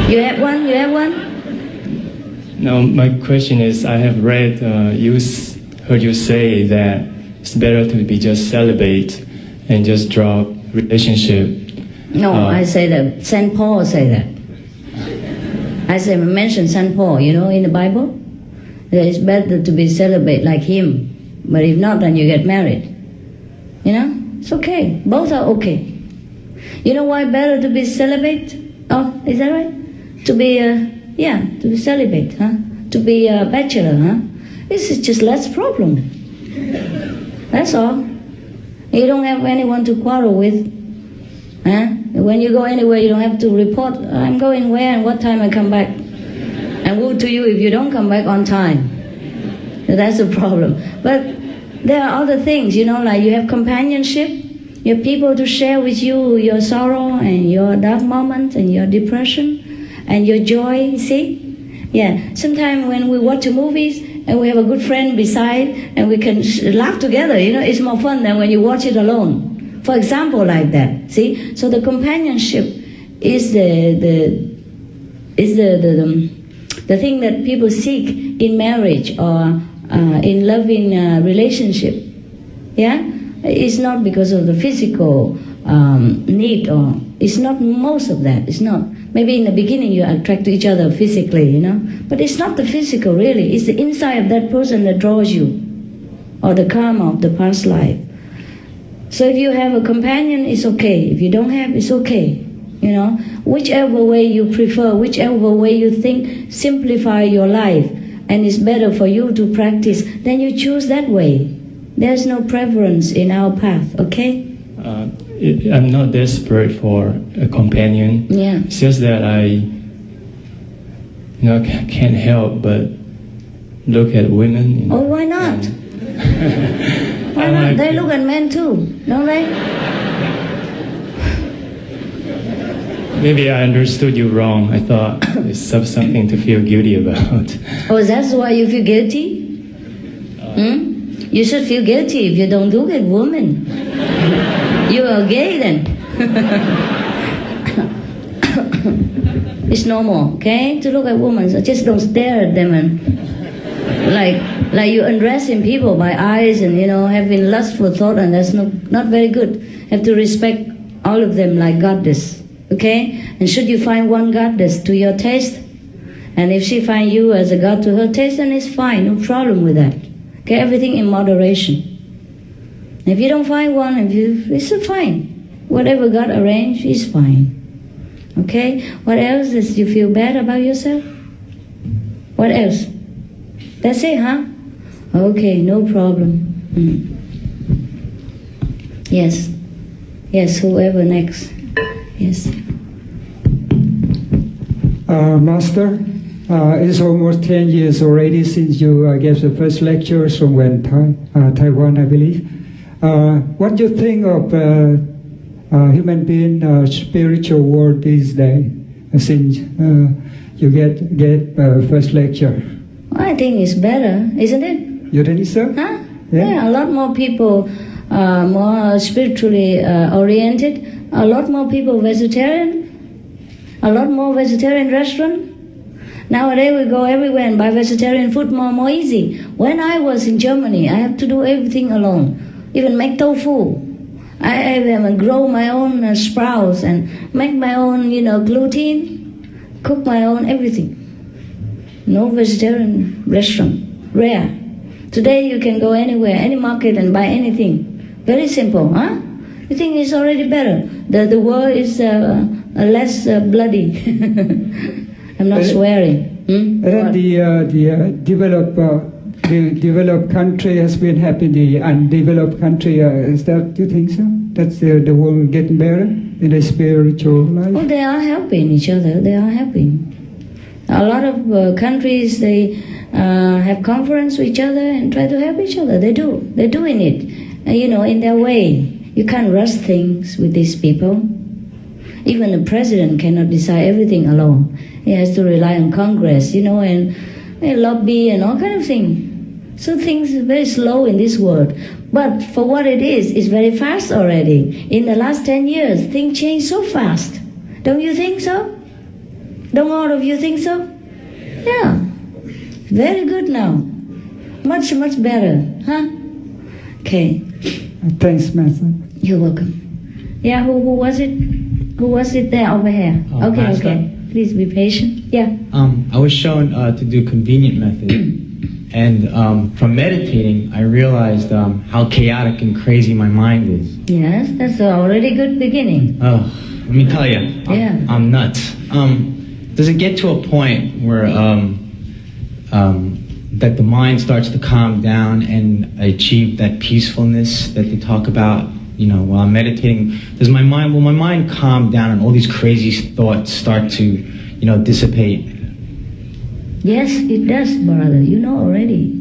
You have one? No, my question is, I have read, heard you say that it's better to be just celibate and just drop relationship. No, I say that. Saint Paul say that. I mention Saint Paul, you know, in the Bible. That it's better to be celibate like him. But if not, then you get married. You know? It's okay. Both are okay. You know why better to be celibate? Oh, is that right? To be, to be celibate, huh? To be a bachelor, huh? This is just less problem. That's all. You don't have anyone to quarrel with. Huh? When you go anywhere, you don't have to report, I'm going where and what time I come back. And woe to you if you don't come back on time. That's a problem. But there are other things, you know, like you have companionship. You have people to share with you your sorrow and your dark moments and your depression and your joy, you see? Yeah, sometimes when we watch movies and we have a good friend beside and we can laugh together, you know, it's more fun than when you watch it alone. For example, like that, see? So the companionship is the thing that people seek in marriage or in loving relationship. Yeah? It's not because of the physical need, or it's not most of that. It's not. Maybe in the beginning you attract to each other physically, you know, but it's not the physical really. It's the inside of that person that draws you, or the karma of the past life. So if you have a companion, it's okay. If you don't have, it's okay. You know, whichever way you prefer, whichever way you think simplify your life, and it's better for you to practice, then you choose that way. There's no preference in our path, okay? I'm not desperate for a companion. Yeah. It's just that I, can't help but look at women. Oh, why not? Why not? They look at men too, don't they? Maybe I understood you wrong. I thought it's something to feel guilty about. Oh, that's why you feel guilty? You should feel guilty if you don't look at women. You are gay then. It's normal, okay, to look at women. So just don't stare at them and like you undressing people by eyes and having lustful thought, and that's not very good. Have to respect all of them like goddess, okay? And should you find one goddess to your taste, and if she find you as a god to her taste, then it's fine, no problem with that. Okay, everything in moderation. If you don't find one, it's fine. Whatever God arranged is fine. Okay? What else does you feel bad about yourself? What else? That's it, huh? Okay, no problem. Yes. Yes, whoever next. Yes. Master, it's almost 10 years already since you gave the first lectures from Taiwan, I believe. What do you think of human being spiritual world these days since you get first lecture? I think it's better, isn't it? You think so? Huh? Yeah. A lot more people more spiritually oriented, a lot more people vegetarian, a lot more vegetarian restaurant. Nowadays we go everywhere and buy vegetarian food more easy. When I was in Germany, I had to do everything alone, even make tofu. I grow my own sprouts and make my own, gluten, cook my own everything. No vegetarian restaurant, rare. Today you can go anywhere, any market and buy anything. Very simple, huh? You think it's already better? The world is less bloody. I'm not swearing. And then the developed country has been helping the undeveloped country. Is that, do you think so? That's the world getting better in the spiritual life? Oh, they are helping each other. They are helping. A lot of countries, they have conference with each other and try to help each other. They do. They're doing it, in their way. You can't rush things with these people. Even the president cannot decide everything alone. He has to rely on Congress, and lobby and all kind of things. So things are very slow in this world. But for what it is, it's very fast already. In the last 10 years, things change so fast. Don't you think so? Don't all of you think so? Yeah. Very good now. Much, much better. Huh? Okay. Thanks, Master. You're welcome. Yeah, who was it? Who was it there over here? Okay, Master. okay. Please be patient. Yeah. I was shown to do convenient method, and from meditating, I realized how chaotic and crazy my mind is. Yes, that's already good beginning. Oh, let me tell you, Yeah. I'm nuts. Does it get to a point where that the mind starts to calm down and achieve that peacefulness that they talk about? While I'm meditating, will my mind calm down and all these crazy thoughts start to, dissipate? Yes, it does, brother. You know already.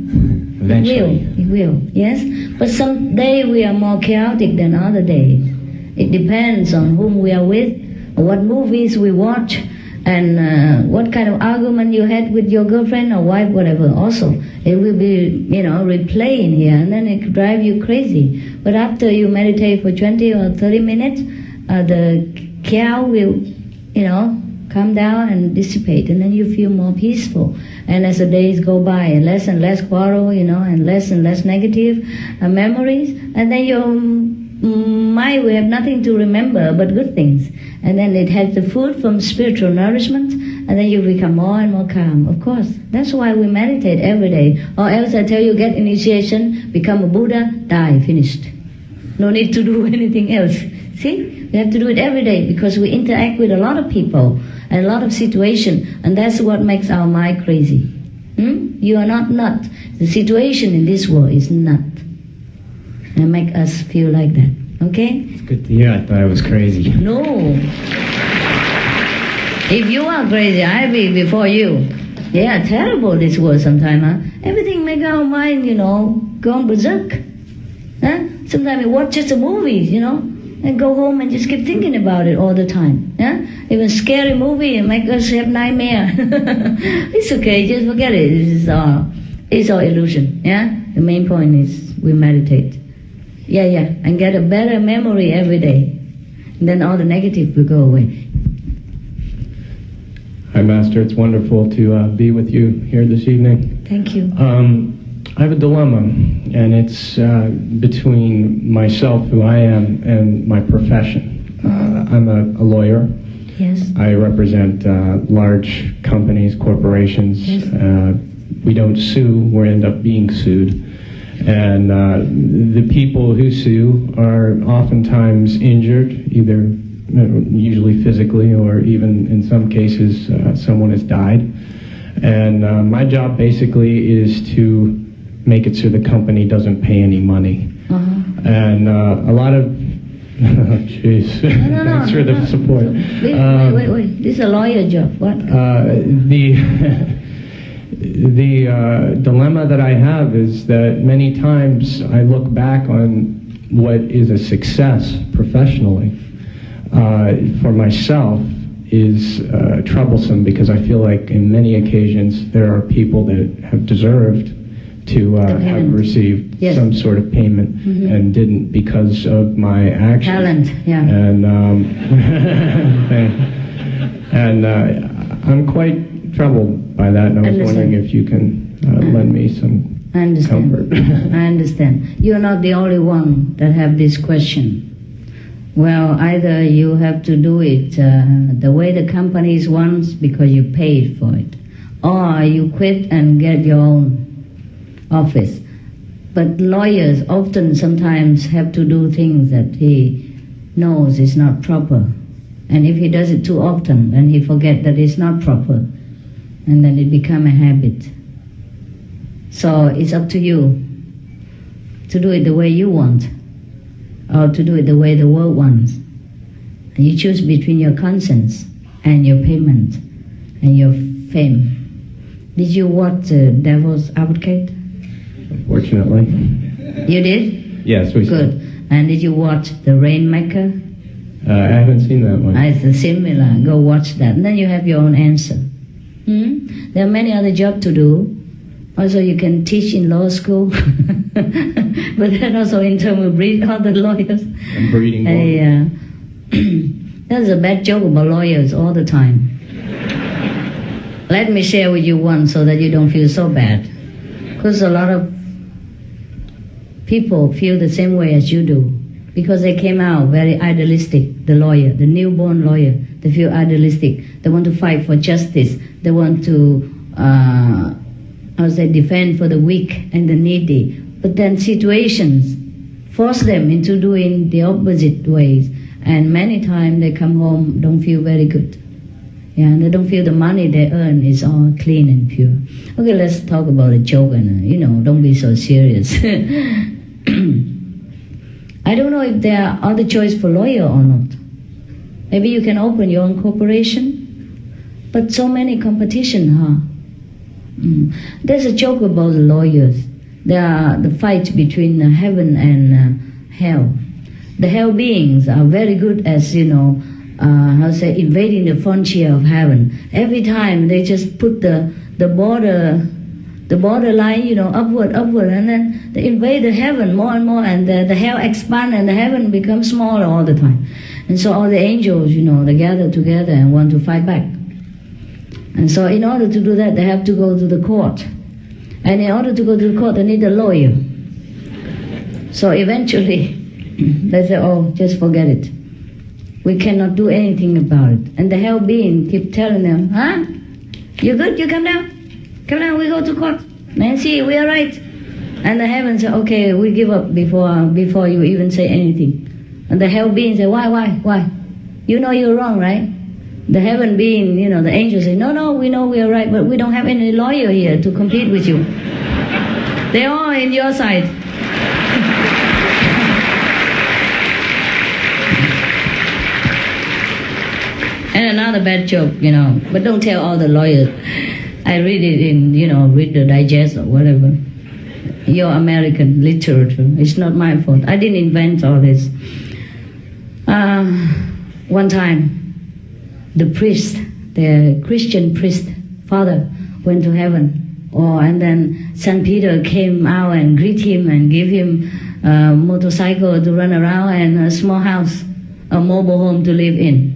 Eventually. It will. Yes. But some day we are more chaotic than other days. It depends on whom we are with, what movies we watch, and what kind of argument you had with your girlfriend or wife, whatever. Also, it will be, replaying here, and then it could drive you crazy. But after you meditate for 20 or 30 minutes, the chaos will, come down and dissipate, and then you feel more peaceful. And as the days go by, and less quarrel, and less negative memories, and then your mind will have nothing to remember but good things. And then it has the food from spiritual nourishment, and then you become more and more calm. Of course, that's why we meditate every day. Or else I tell you, get initiation, become a Buddha, die, finished. No need to do anything else. See, we have to do it every day because we interact with a lot of people and a lot of situations, and that's what makes our mind crazy. You are not nut. The situation in this world is nut, and make us feel like that. Okay? It's good to hear. I thought I was crazy. No. If you are crazy, I'll be before you. Yeah, terrible this world sometimes, huh? Everything make our mind, gone berserk. Huh? Sometimes we watch just a movie, and go home and just keep thinking about it all the time. Yeah? Even scary movie and make us have nightmare. It's okay, just forget it. It's all illusion. Yeah? The main point is we meditate. Yeah, and get a better memory every day. And then all the negative will go away. Hi, Master. It's wonderful to be with you here this evening. Thank you. I have a dilemma, and it's between myself, who I am, and my profession. I'm a lawyer. Yes. I represent large companies, corporations. Yes. We don't sue, we end up being sued. And the people who sue are oftentimes injured, either usually physically or even in some cases someone has died. And my job basically is to make it so the company doesn't pay any money. And a lot of jeez, thanks for the support. Wait. This is a lawyer job. What? The dilemma that I have is that many times I look back on what is a success professionally for myself is troublesome, because I feel like in many occasions there are people that have deserved to have received some sort of payment and didn't because of my actions. Talent, yeah. And I'm quite troubled by that, and I was wondering if you can lend me some comfort. I understand. You're not the only one that have this question. Well, either you have to do it the way the companies wants because you paid for it, or you quit and get your own office. But lawyers often sometimes have to do things that he knows is not proper. And if he does it too often, then he forget that it's not proper. And then it become a habit. So it's up to you to do it the way you want, or to do it the way the world wants. And you choose between your conscience and your payment and your fame. Did you watch Devil's Advocate? Unfortunately. You did? Yes, we Good. And did you watch The Rainmaker? I haven't seen that one. It's similar. Go watch that. And then you have your own answer. There are many other jobs to do. Also, you can teach in law school. But then also in terms of breed other lawyers. I'm breeding There's a bad joke about lawyers all the time. Let me share with you one so that you don't feel so bad. Because a lot of people feel the same way as you do. Because they came out very idealistic, the lawyer, the newborn lawyer. They feel idealistic. They want to fight for justice. They want to, defend for the weak and the needy. But then situations force them into doing the opposite ways. And many times they come home, don't feel very good. Yeah, and they don't feel the money they earn is all clean and pure. Okay, let's talk about a joke and, don't be so serious. I don't know if there are other choice for lawyer or not. Maybe you can open your own corporation, but so many competition, There's a joke about the lawyers. There are the fight between heaven and hell. The hell beings are very good as, invading the frontier of heaven. Every time they just put the borderline, upward, and then they invade the heaven more and more, and the hell expand and the heaven becomes smaller all the time. And so all the angels, they gather together and want to fight back. And so in order to do that, they have to go to the court. And in order to go to the court, they need a lawyer. So eventually, they say, just forget it. We cannot do anything about it. And the hell being keep telling them, you good? You come down? Come down, we go to court. Nancy, we are right. And the heaven say, okay, we give up before you even say anything. And the hell being say, why? You know you're wrong, right? The heaven being, the angels say, no, we know we are right, but we don't have any lawyer here to compete with you. They're all in your side. And another bad joke, but don't tell all the lawyers. I read it in, read the digest or whatever. your American literature. It's not my fault. I didn't invent all this. One time, the priest, the Christian priest, father, went to heaven. And then Saint Peter came out and greet him and give him a motorcycle to run around and a small house, a mobile home to live in.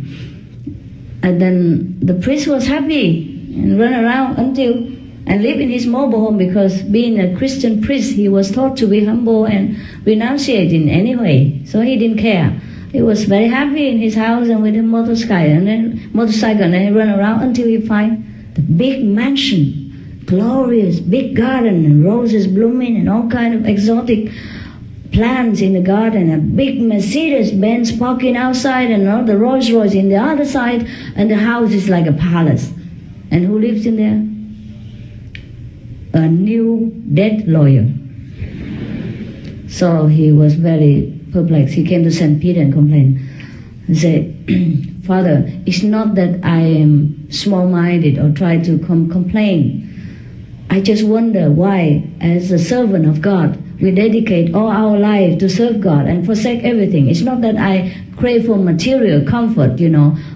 And then the priest was happy and ran around and live in his mobile home, because being a Christian priest, he was taught to be humble and renunciating anyway. So he didn't care. He was very happy in his house and with a motorcycle, and then he ran around until he find the big mansion, glorious big garden and roses blooming and all kind of exotic plants in the garden, a big Mercedes-Benz parking outside and all the Rolls-Royce in the other side, and the house is like a palace. And who lives in there? A new dead lawyer. So he was very perplexed. He came to St. Peter and complained. He said, Father, it's not that I am small-minded or try to complain. I just wonder why, as a servant of God, we dedicate all our life to serve God and forsake everything. It's not that I crave for material comfort,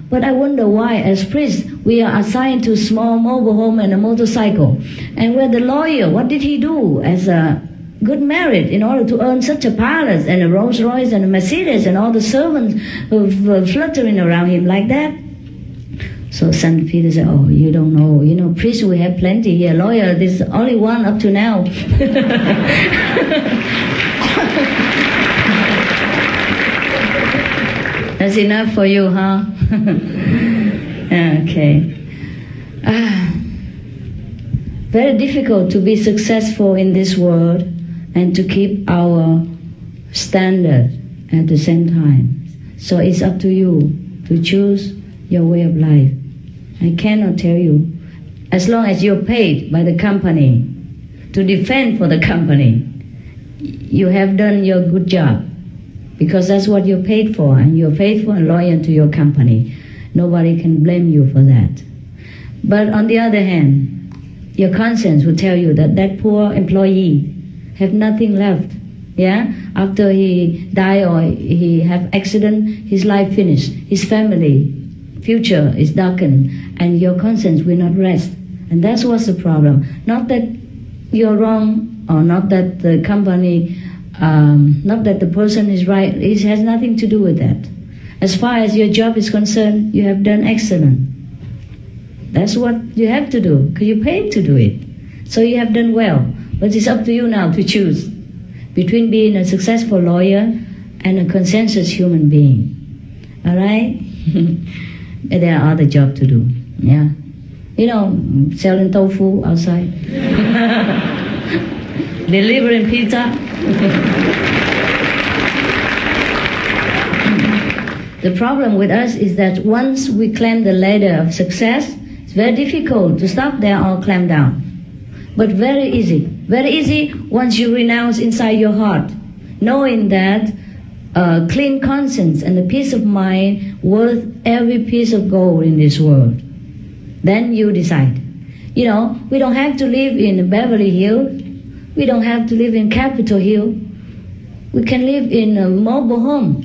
but I wonder why, as priests, we are assigned to small mobile home and a motorcycle. And where the lawyer, what did he do as a good merit in order to earn such a palace and a Rolls Royce and a Mercedes and all the servants who were fluttering around him like that? So St. Peter said, oh, you don't know. Priests we have plenty here. Lawyer, there's only one up to now. That's enough for you, huh? Okay. Very difficult to be successful in this world and to keep our standard at the same time. So it's up to you to choose your way of life. I cannot tell you. As long as you're paid by the company to defend for the company, you have done your good job, because that's what you're paid for, and you're faithful and loyal to your company. Nobody can blame you for that. But on the other hand, your conscience will tell you that that poor employee have nothing left. Yeah, after he die or he have accident, his life finished. His family future is darkened, and your conscience will not rest. And that's what's the problem. Not that you're wrong, or not that the company, not that the person is right. It has nothing to do with that. As far as your job is concerned, you have done excellent. That's what you have to do, because you're paid to do it. So you have done well. But it's up to you now to choose between being a successful lawyer and a conscientious human being. All right? There are other jobs to do. Yeah. Selling tofu outside. Delivering pizza. The problem with us is that once we climb the ladder of success, it's very difficult to stop there or climb down. But very easy. Very easy once you renounce inside your heart, knowing that clean conscience and a peace of mind worth every piece of gold in this world. Then you decide. We don't have to live in Beverly Hills. We don't have to live in Capitol Hill. We can live in a mobile home,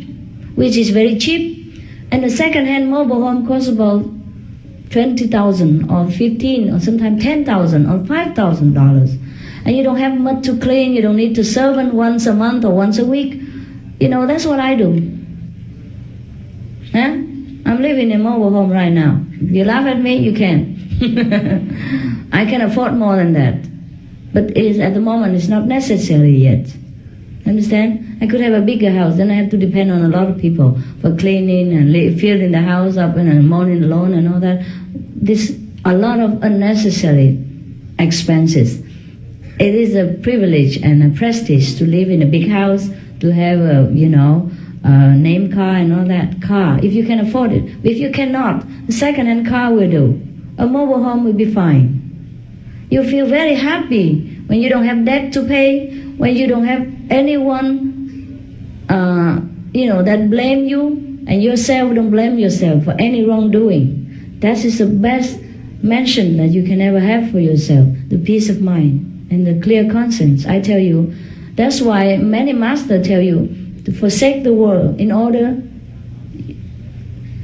which is very cheap. And a second-hand mobile home costs about $20,000 or $15,000 or sometimes $10,000 or $5,000. And you don't have much to clean. You don't need to servant once a month or once a week. That's what I do. Huh? I'm living in a mobile home right now. If you laugh at me, you can. I can afford more than that. But at the moment, it's not necessary yet. Understand? I could have a bigger house, then I have to depend on a lot of people for cleaning and filling the house up and mowing the lawn and all that. This a lot of unnecessary expenses. It is a privilege and a prestige to live in a big house, to have a name car and all that car, if you can afford it. But if you cannot, a second-hand car will do. A mobile home will be fine. You feel very happy when you don't have debt to pay, when you don't have anyone, that blame you, and yourself don't blame yourself for any wrongdoing. That is the best mention that you can ever have for yourself, the peace of mind and the clear conscience. I tell you, that's why many masters tell you to forsake the world in order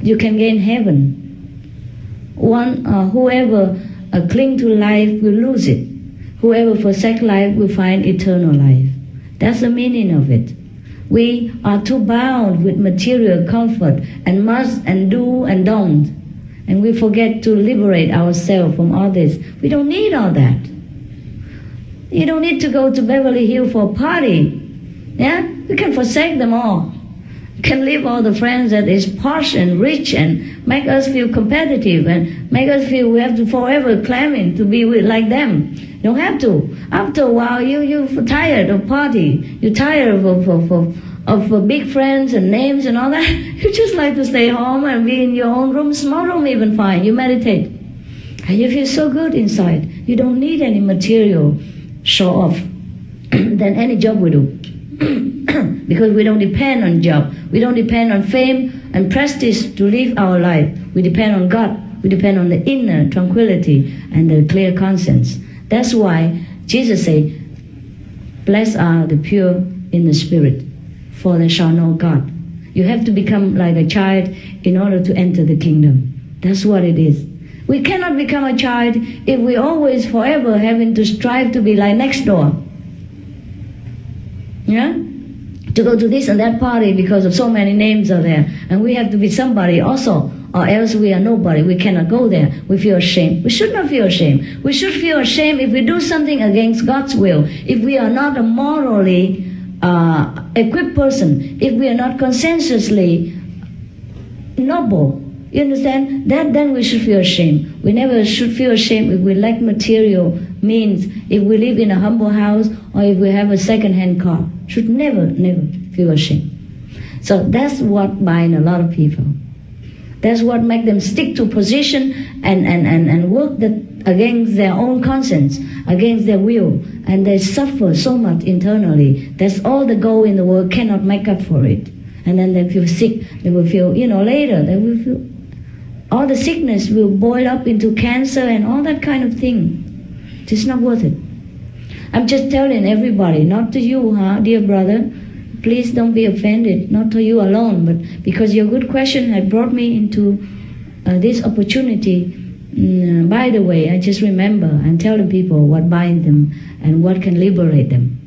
you can gain heaven. Whoever cling to life will lose it. Whoever forsake life will find eternal life. That's the meaning of it. We are too bound with material comfort and must and do and don't. And we forget to liberate ourselves from all this. We don't need all that. You don't need to go to Beverly Hills for a party. Yeah? You can forsake them all. You can leave all the friends that is posh and rich and make us feel competitive and make us feel we have to forever claiming to be with like them. You don't have to. After a while, you're tired of party. You're tired of big friends and names and all that. You just like to stay home and be in your own room, small room even fine. You meditate. And you feel so good inside. You don't need any material show off than any job we do. Because we don't depend on job. We don't depend on fame and prestige to live our life. We depend on God. We depend on the inner tranquility and the clear conscience. That's why Jesus said, blessed are the pure in the spirit, for they shall know God. You have to become like a child in order to enter the kingdom. That's what it is. We cannot become a child if we always forever having to strive to be like next door. Yeah? To go to this and that party because of so many names are there. And we have to be somebody also, or else we are nobody. We cannot go there. We feel ashamed. We should not feel ashamed. We should feel ashamed if we do something against God's will. If we are not a morally equipped person. If we are not conscientiously noble. You understand? Then we should feel ashamed. We never should feel ashamed if we lack material means, if we live in a humble house, or if we have a second-hand car. Should never feel ashamed. So that's what binds a lot of people. That's what makes them stick to position and work against their own conscience, against their will. And they suffer so much internally. That's all the goal in the world cannot make up for it. And then they feel sick. They will feel, later, they will feel, all the sickness will boil up into cancer and all that kind of thing. It's not worth it. I'm just telling everybody, not to you, dear brother. Please don't be offended, not to you alone, but because your good question had brought me into this opportunity. By the way, I just remember and tell the people what binds them and what can liberate them.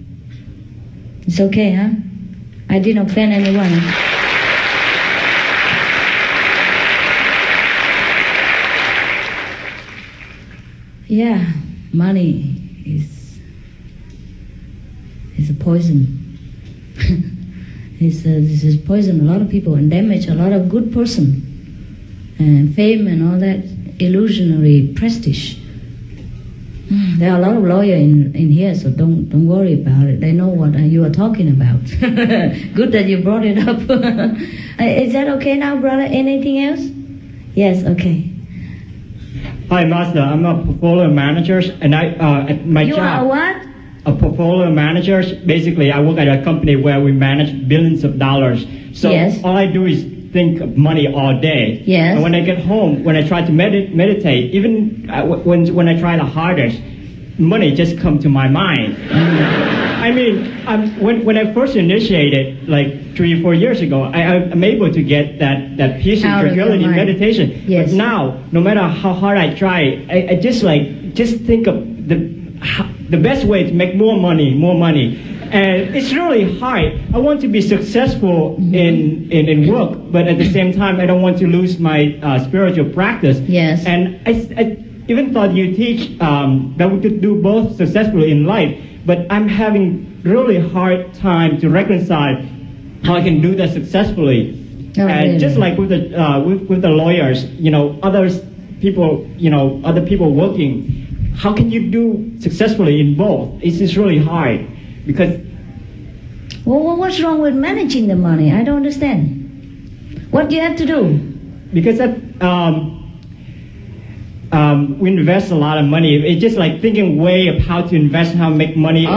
It's okay, huh? I didn't offend anyone. Yeah, money is a poison. This is poison a lot of people and damage a lot of good person. And fame and all that illusionary prestige. There are a lot of lawyers in here, so don't worry about it. They know what you are talking about. Good that you brought it up. Is that okay now, brother? Anything else? Yes, okay. Hi, Master. I'm a portfolio manager, and at my job. You are what? A portfolio manager. Basically, I work at a company where we manage billions of dollars. So yes. All I do is think of money all day. Yes. And when I get home, when I try to meditate, even when I try the hardest, money just come to my mind. I mean, when I first initiated, like 3 or 4 years ago, I'm able to get that peace and tranquility in meditation. Yes. But now, no matter how hard I try, I just think of the best way to make more money. And it's really hard. I want to be successful in work, but at the same time, I don't want to lose my spiritual practice. Yes. And I even thought you teach that we could do both successfully in life, but I'm having really hard time to reconcile how I can do that successfully. Oh, and really? just like with the lawyers, other people working, how can you do successfully in both? It's just really hard because. Well, what's wrong with managing the money? I don't understand. What do you have to do? Because we invest a lot of money. It's just like thinking way of how to invest, how to make money, or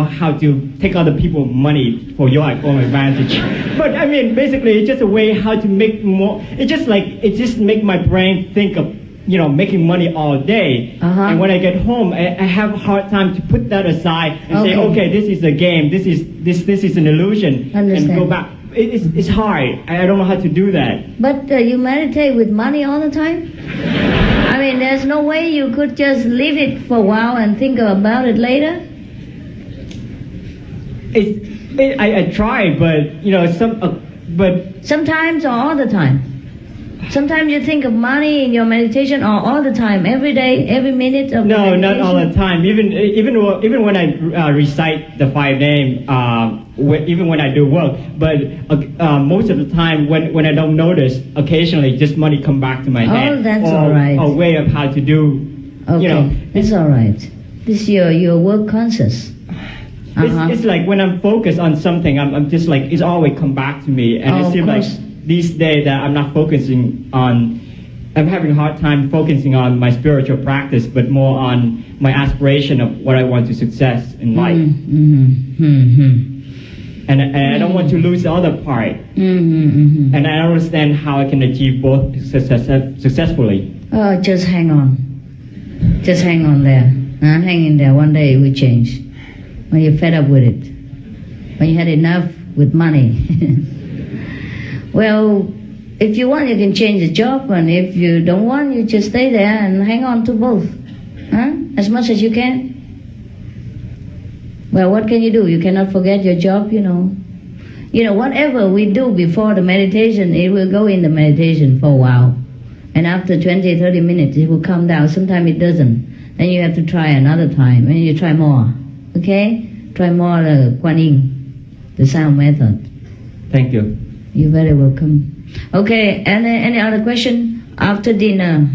how to take other people's money for your own advantage. But I mean, basically, it's just a way how to make more. It just make my brain think of making money all day. And when I get home, I have a hard time to put that aside and say, okay, this is a game, this is an illusion, and go back. It's hard. I don't know how to do that. But you meditate with money all the time? I mean, there's no way you could just leave it for a while and think about it later? I try, but but sometimes or all the time. Sometimes you think of money in your meditation, or all the time, every day, every minute of meditation? Not all the time. Even when I recite the 5 names, even when I do work. But most of the time, when I don't notice, occasionally just money come back to my head. Oh, that's all right. A way of how to do. Okay, that's all right. This is your work conscious. It's like when I'm focused on something, I'm just like, it's always come back to me, and it seems like these days that I'm not focusing on, I'm having a hard time focusing on my spiritual practice, but more on my aspiration of what I want to success in life. And I don't want to lose the other part. And I understand how I can achieve both successfully. Just hang on. Just hang on there. Hang in there. One day it will change. When you're fed up with it. When you had enough with money. Well, if you want, you can change the job, and if you don't want, you just stay there and hang on to both, as much as you can. Well, what can you do? You cannot forget your job, whatever we do before the meditation, it will go in the meditation for a while, and after 20-30 minutes, it will come down. Sometimes it doesn't. Then you have to try another time, and you try more. Okay? Try more the Quán, the sound method. Thank you. You're very welcome. Okay, any other question after dinner?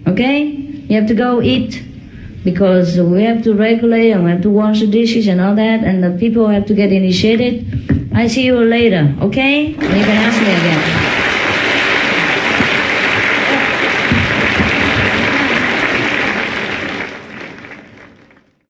Okay? You have to go eat, because we have to regulate and we have to wash the dishes and all that, and the people have to get initiated. I see you later, okay? You can ask me again.